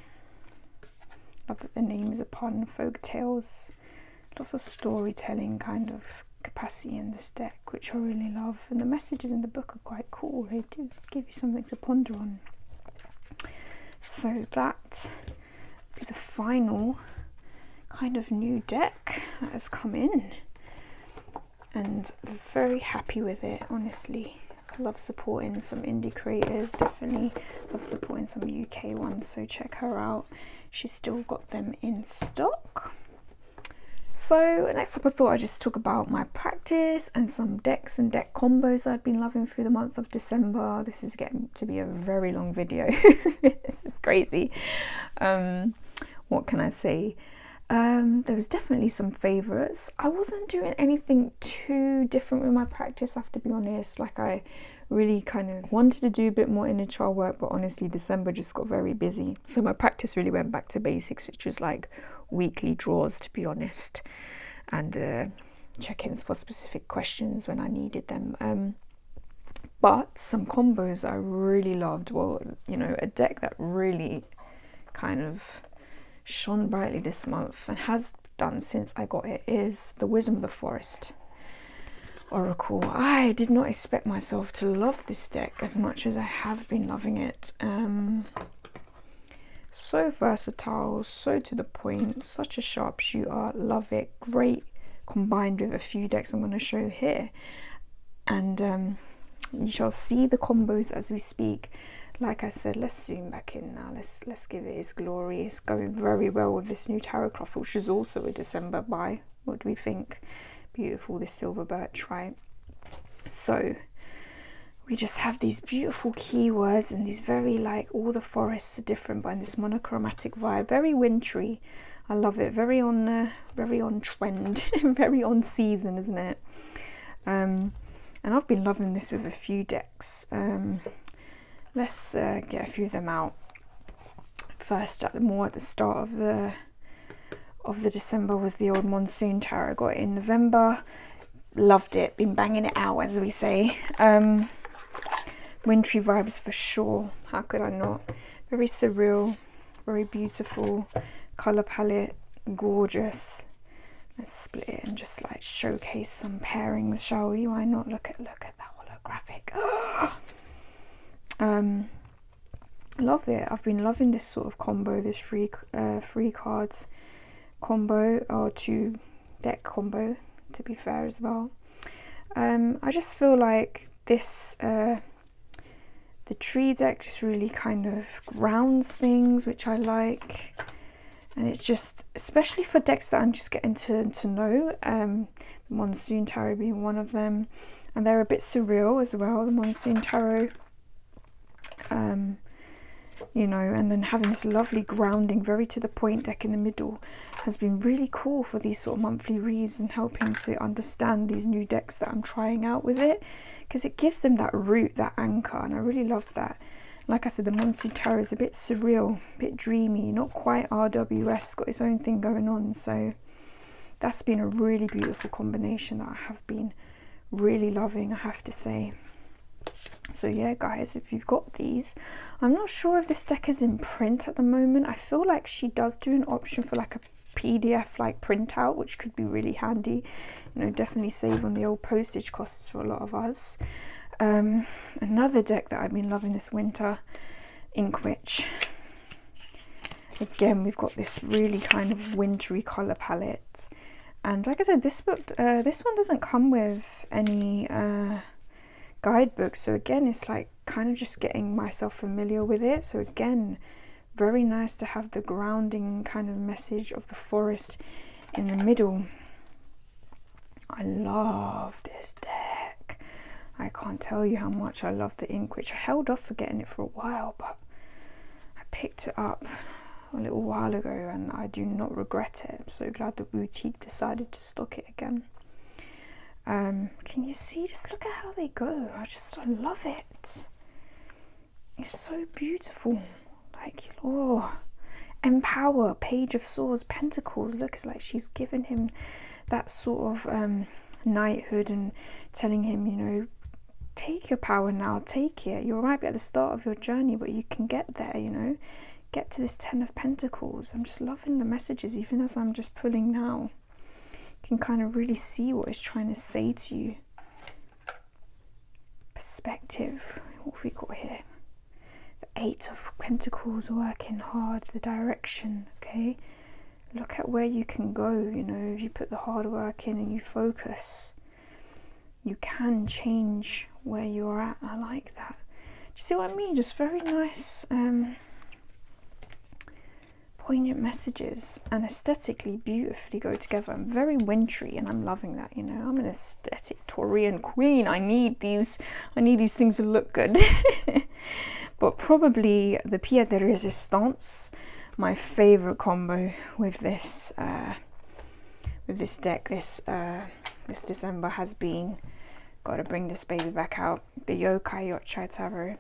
Love that the name is a pun, folk tales. Lots of storytelling kind of capacity in this deck, which I really love, and the messages in the book are quite cool. They do give you something to ponder on. So that will be the final kind of new deck that has come in, and very happy with it, honestly. I love supporting some indie creators, definitely love supporting some UK ones, so check her out. She's still got them in stock. So next up, I thought I'd just talk about my practice and some decks and deck combos I'd been loving through the month of December. This is getting to be a very long video. This is crazy. What can I say? There was definitely some favourites. I wasn't doing anything too different with my practice, I have to be honest. Like, I really kind of wanted to do a bit more inner child work, but honestly December just got very busy. So my practice really went back to basics, which was like weekly draws, to be honest, and check-ins for specific questions when I needed them. But some combos I really loved. Well, you know, a deck that really kind of shone brightly this month, and has done since I got it, is the Wisdom of the Forest Oracle. I did not expect myself to love this deck as much as I have been loving it. So versatile, so to the point, such a sharpshooter, love it. Great combined with a few decks I'm going to show here, and you shall see the combos as we speak. Like I said, let's zoom back in now. Let's give it its glory. It's going very well with this new tarot cloth, which is also a December buy. What do we think? Beautiful, this silver birch, right? So we just have these beautiful keywords, and these very, like, all the forests are different, but in this monochromatic vibe, very wintry. I love it. Very on trend, very on season, isn't it? And I've been loving this with a few decks. Let's get a few of them out. First, at the start of the December was the old Monsoon Tarot. Got it in November. Loved it. Been banging it out, as we say. Wintry vibes for sure. How could I not? Very surreal, very beautiful. Colour palette, gorgeous. Let's split it and just like showcase some pairings, shall we? Why not? Look at that holographic. Love it. I've been loving this sort of combo, this free cards combo, or 2 deck combo, to be fair as well. I just feel like this the tree deck just really kind of grounds things, which I like. And it's just, especially for decks that I'm just getting to know, the Monsoon Tarot being one of them. And they're a bit surreal as well, the Monsoon Tarot. You know, and then having this lovely grounding, very to the point deck in the middle has been really cool for these sort of monthly reads and helping to understand these new decks that I'm trying out with it. Because it gives them that root, that anchor, and I really love that. Like I said, the Monsoon Tarot is a bit surreal, a bit dreamy, not quite RWS, got its own thing going on. So that's been a really beautiful combination that I have been really loving, I have to say. So yeah, guys, if you've got these, I'm not sure if this deck is in print at the moment. I feel like she does do an option for like a PDF like printout, which could be really handy. You know, definitely save on the old postage costs for a lot of us. Another deck that I've been loving this winter, Ink Witch. Again, we've got this really kind of wintry colour palette, and like I said, this one doesn't come with any guidebooks, so again it's like kind of just getting myself familiar with it. So again, very nice to have the grounding kind of message of the forest in the middle. I love this deck. I can't tell you how much I love the Ink Witch. I held off for getting it for a while, but I picked it up a little while ago and I do not regret it. I'm so glad the boutique decided to stock it again. Can you see? Just look at how they go. I love it. It's so beautiful. Like, oh, Empower, Page of Swords, Pentacles. Look, it's like she's given him that sort of knighthood and telling him, you know, take your power now, take it. You might be at the start of your journey, but you can get there, you know. Get to this 10 of Pentacles. I'm just loving the messages, even as I'm just pulling now. You can kind of really see what it's trying to say to you. Perspective. What have we got here? The 8 of Pentacles, working hard, the direction, okay? Look at where you can go, you know, if you put the hard work in and you focus, you can change where you're at. I like that. Do you see what I mean? Just very nice, poignant messages, and aesthetically beautifully go together. I'm very wintry and I'm loving that, you know. I'm an aesthetic Taurian queen. I need these things to look good. But probably the Pied de Resistance, my favorite combo with this deck this December has been, gotta bring this baby back out, the Yokai Yochai Tarot.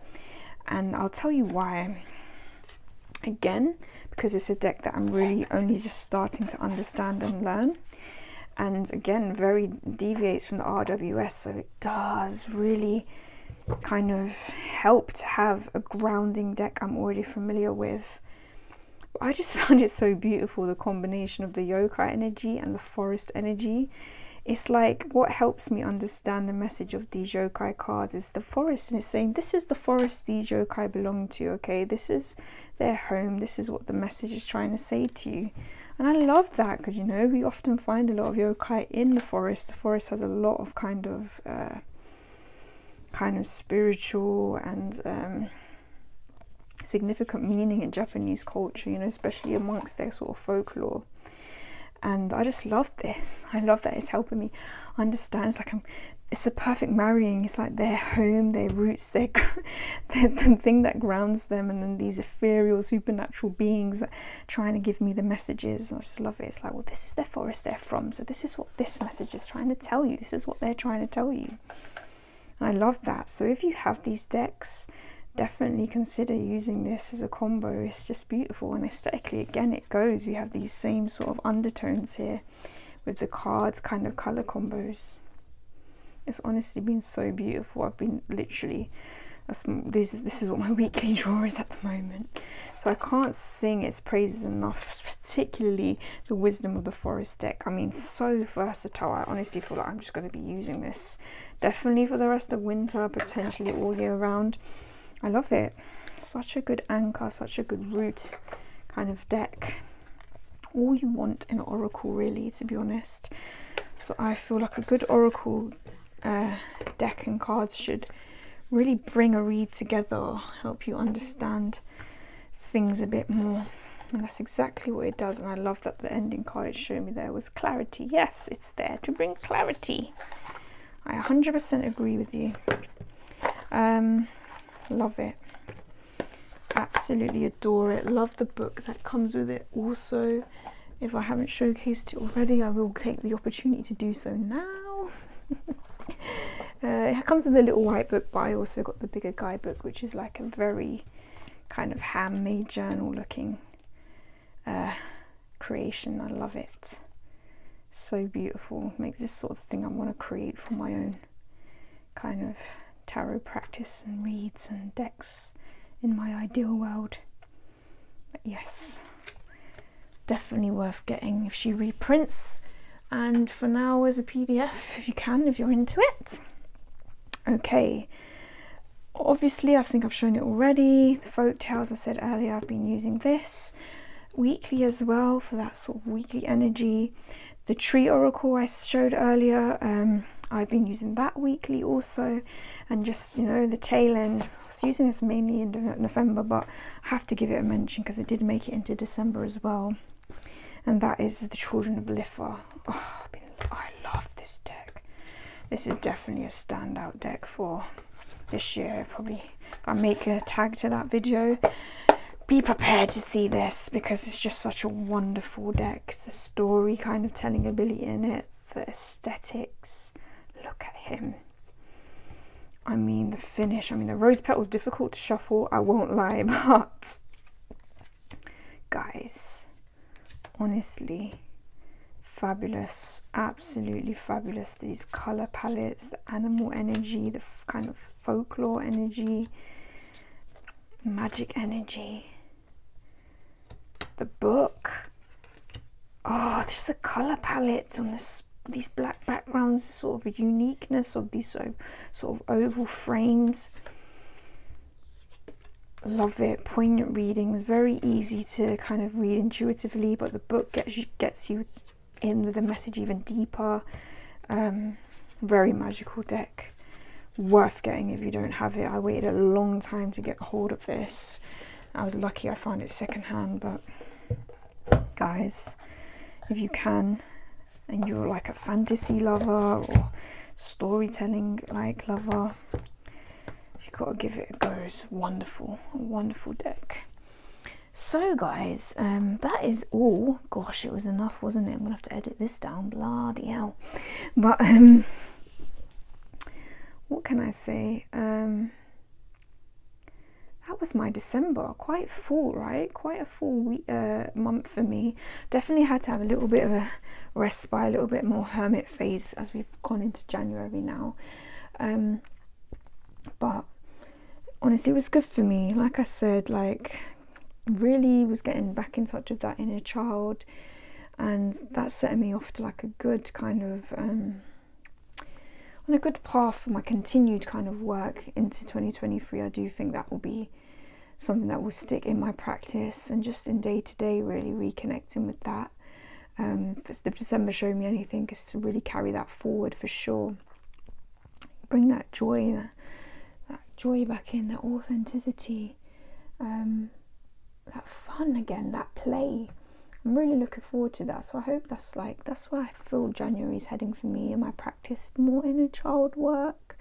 And I'll tell you why. Again, because it's a deck that I'm really only just starting to understand and learn, and again very deviates from the RWS, so it does really kind of help to have a grounding deck I'm already familiar with. But I just found it so beautiful, the combination of the yokai energy and the forest energy. It's like what helps me understand the message of these yokai cards is the forest, and it's saying this is the forest these yokai belong to, okay? This is their home, this is what the message is trying to say to you. And I love that because, you know, we often find a lot of yokai in the forest. The forest has a lot of kind of spiritual and significant meaning in Japanese culture, you know, especially amongst their sort of folklore. And I just love this. I love that it's helping me understand. It's like it's a perfect marrying. It's like their home, their roots, their the thing that grounds them, and then these ethereal, supernatural beings that trying to give me the messages. I just love it. It's like, well, this is their forest they're from, so this is what this message is trying to tell you. This is what they're trying to tell you. And I love that. So if you have these decks, definitely consider using this as a combo. It's just beautiful, and aesthetically, again, it goes. We have these same sort of undertones here with the cards kind of color combos. It's honestly been so beautiful. I've been literally This is what my weekly draw is at the moment. So I can't sing its praises enough, particularly the Wisdom of the Forest deck. I mean, so versatile. I honestly feel like I'm just going to be using this definitely for the rest of winter, potentially all year round. I love it. Such a good anchor, such a good root kind of deck. All you want in an oracle, really, to be honest. So I feel like a good oracle deck and cards should really bring a read together, help you understand things a bit more, and that's exactly what it does. And I love that the ending card it showed me there was clarity. Yes, it's there to bring clarity. I 100% agree with you. Love it, absolutely adore it. Love the book that comes with it also. If I haven't showcased it already, I will take the opportunity to do so now. It comes with a little white book, but I also got the bigger guidebook, which is like a very kind of handmade journal looking creation. I love it. So beautiful. Makes this sort of thing I want to create for my own kind of tarot practice and reads and decks in my ideal world. But yes, definitely worth getting if she reprints, and for now as a PDF if you can, if you're into it. Okay, obviously I think I've shown it already. The folk tales I said earlier, I've been using this weekly as well for that sort of weekly energy. The tree oracle I showed earlier, I've been using that weekly also. And just, you know, the tail end, I was using this mainly in November, but I have to give it a mention because it did make it into December as well. And that is the Children of Litha. Oh, I love this deck. This is definitely a standout deck for this year. Probably if I make a tag to that video, be prepared to see this, because it's just such a wonderful deck. It's the story kind of telling ability in it, the aesthetics. Look at him. I mean, the finish. I mean, the rose petal's difficult to shuffle, I won't lie, but guys, honestly, fabulous, absolutely fabulous. These color palettes, the animal energy, the kind of folklore energy, magic energy, the book. Oh, this is the color palettes on this, these black backgrounds, sort of a uniqueness of these sort of oval frames. Love it. Poignant readings, very easy to kind of read intuitively, but the book gets you in with the message even deeper. Very magical deck, worth getting if you don't have it. I waited a long time to get hold of this. I was lucky I found it secondhand, but guys, if you can, and you're like a fantasy lover or storytelling like lover, you gotta give it a go. It's wonderful, a wonderful deck. So guys, that is all. Gosh, it was enough, wasn't it? I'm gonna have to edit this down, bloody hell. But what can I say? That was my December. Quite full, right? Quite a full week, month for me. Definitely had to have a little bit of a respite, a little bit more hermit phase as we've gone into January now. But honestly, it was good for me. Like I said, like, really was getting back in touch with that inner child, and that set me off to like a good kind of on a good path for my continued kind of work into 2023. I do think that will be something that will stick in my practice, and just in day to day really reconnecting with that. If December showed me anything, is to really carry that forward for sure. Bring that joy, that joy back in, that authenticity, that fun again, that play. I'm really looking forward to that. So I hope that's where I feel January's heading for me in my practice. More inner child work,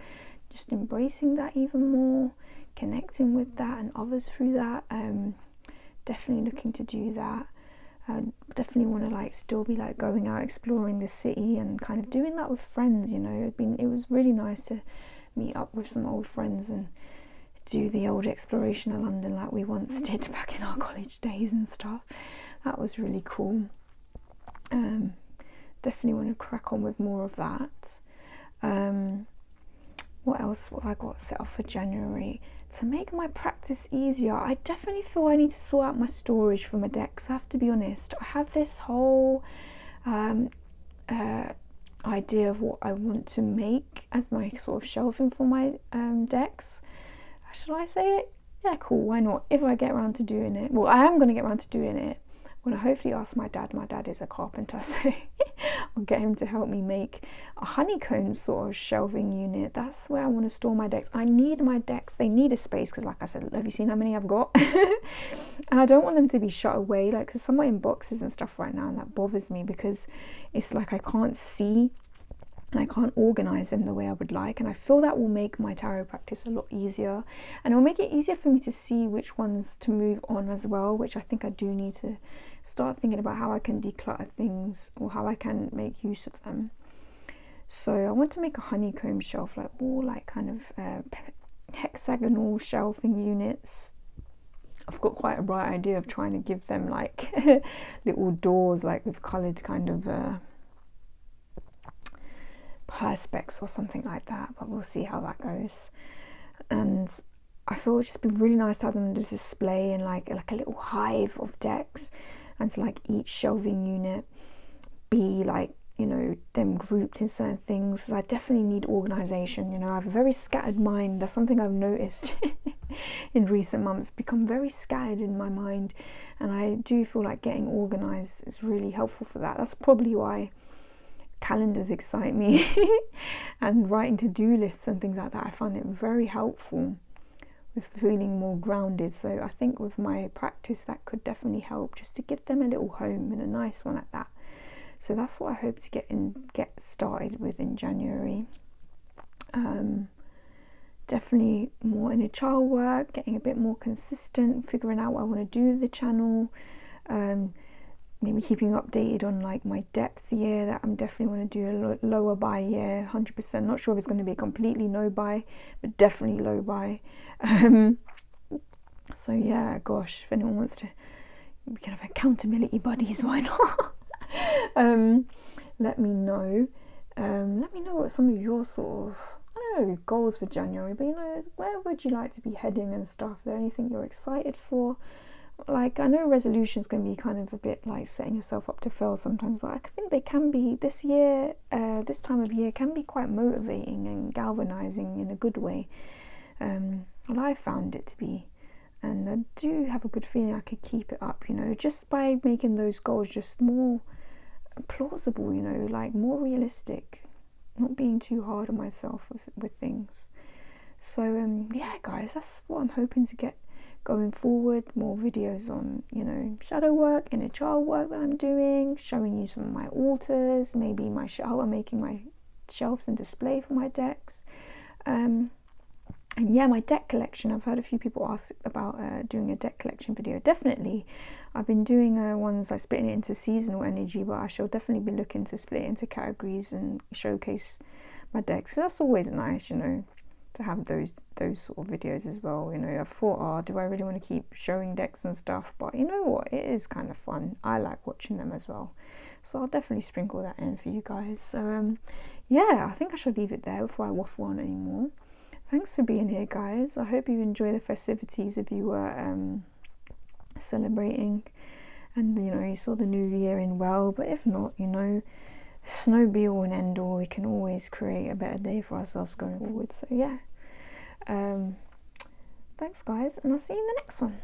just embracing that even more, connecting with that and others through that. Definitely looking to do that. Definitely want to like still be like going out exploring the city and kind of doing that with friends, you know. It was really nice to meet up with some old friends and do the old exploration of London like we once did back in our college days and stuff. That was really cool. Definitely want to crack on with more of that. what else have I got set up for January? To make my practice easier, I definitely feel I need to sort out my storage for my decks. I have to be honest. I have this whole idea of what I want to make as my sort of shelving for my decks. Should I say it? Yeah, cool, why not? If I get around to doing it. Well, I am going to get around to doing it. I'm going to hopefully ask my dad. My dad is a carpenter, so I'll get him to help me make a honeycomb sort of shelving unit. That's where I want to store my decks. I need my decks. They need a space because, like I said, have you seen how many I've got? And I don't want them to be shut away. Like, cause some are in boxes and stuff right now, and that bothers me because it's like I can't see and I can't organize them the way I would like, and I feel that will make my tarot practice a lot easier, and it will make it easier for me to see which ones to move on as well, which I think I do need to start thinking about how I can declutter things or how I can make use of them. So I want to make a honeycomb shelf, like all like kind of hexagonal shelving units. I've got quite a bright idea of trying to give them like little doors, like with coloured kind of perspex or something like that, but we'll see how that goes. And I feel it would just be really nice to have them display in like a little hive of decks, and to like each shelving unit be like, you know, them grouped in certain things. I definitely need organization. You know, I have a very scattered mind. That's something I've noticed in recent months, become very scattered in my mind, and I do feel like getting organized is really helpful for that. That's probably why calendars excite me and writing to-do lists and things like that. I find it very helpful with feeling more grounded. So I think with my practice that could definitely help, just to give them a little home, and a nice one at that. So that's what I hope to get started with in January. Definitely more inner child work, getting a bit more consistent, figuring out what I want to do with the channel. Maybe keeping you updated on like my depth year, that I'm definitely want to do a lower buy year, 100%. Not sure if it's going to be a completely no buy, but definitely low buy. So yeah, gosh, if anyone wants to, we can have accountability buddies, why not? Let me know. Let me know what some of your sort of, I don't know, goals for January, but you know, where would you like to be heading and stuff? Is there anything you're excited for? Like, I know resolutions can be kind of a bit like setting yourself up to fail sometimes, but I think they can be, this year, this time of year can be quite motivating and galvanizing in a good way. Well, I found it to be, and I do have a good feeling I could keep it up, you know, just by making those goals just more plausible, you know, like more realistic, not being too hard on myself with things. So yeah guys, that's what I'm hoping to get going forward. More videos on, you know, shadow work, inner child work that I'm doing, showing you some of my altars, maybe how I'm making my shelves and display for my decks. And yeah, my deck collection. I've heard a few people ask about doing a deck collection video. Definitely. I've been doing ones like splitting it into seasonal energy, but I shall definitely be looking to split it into categories and showcase my decks. So that's always nice, you know, to have those sort of videos as well. You know, I thought, do I really want to keep showing decks and stuff? But you know what, it is kind of fun. I like watching them as well, so I'll definitely sprinkle that in for you guys. So yeah, I think I should leave it there before I waffle on anymore. Thanks for being here, guys. I hope you enjoy the festivities if you were celebrating, and you know, you saw the new year in well. But if not, you know, it's no be all and end all. We can always create a better day for ourselves going forward. So yeah, thanks guys, and I'll see you in the next one.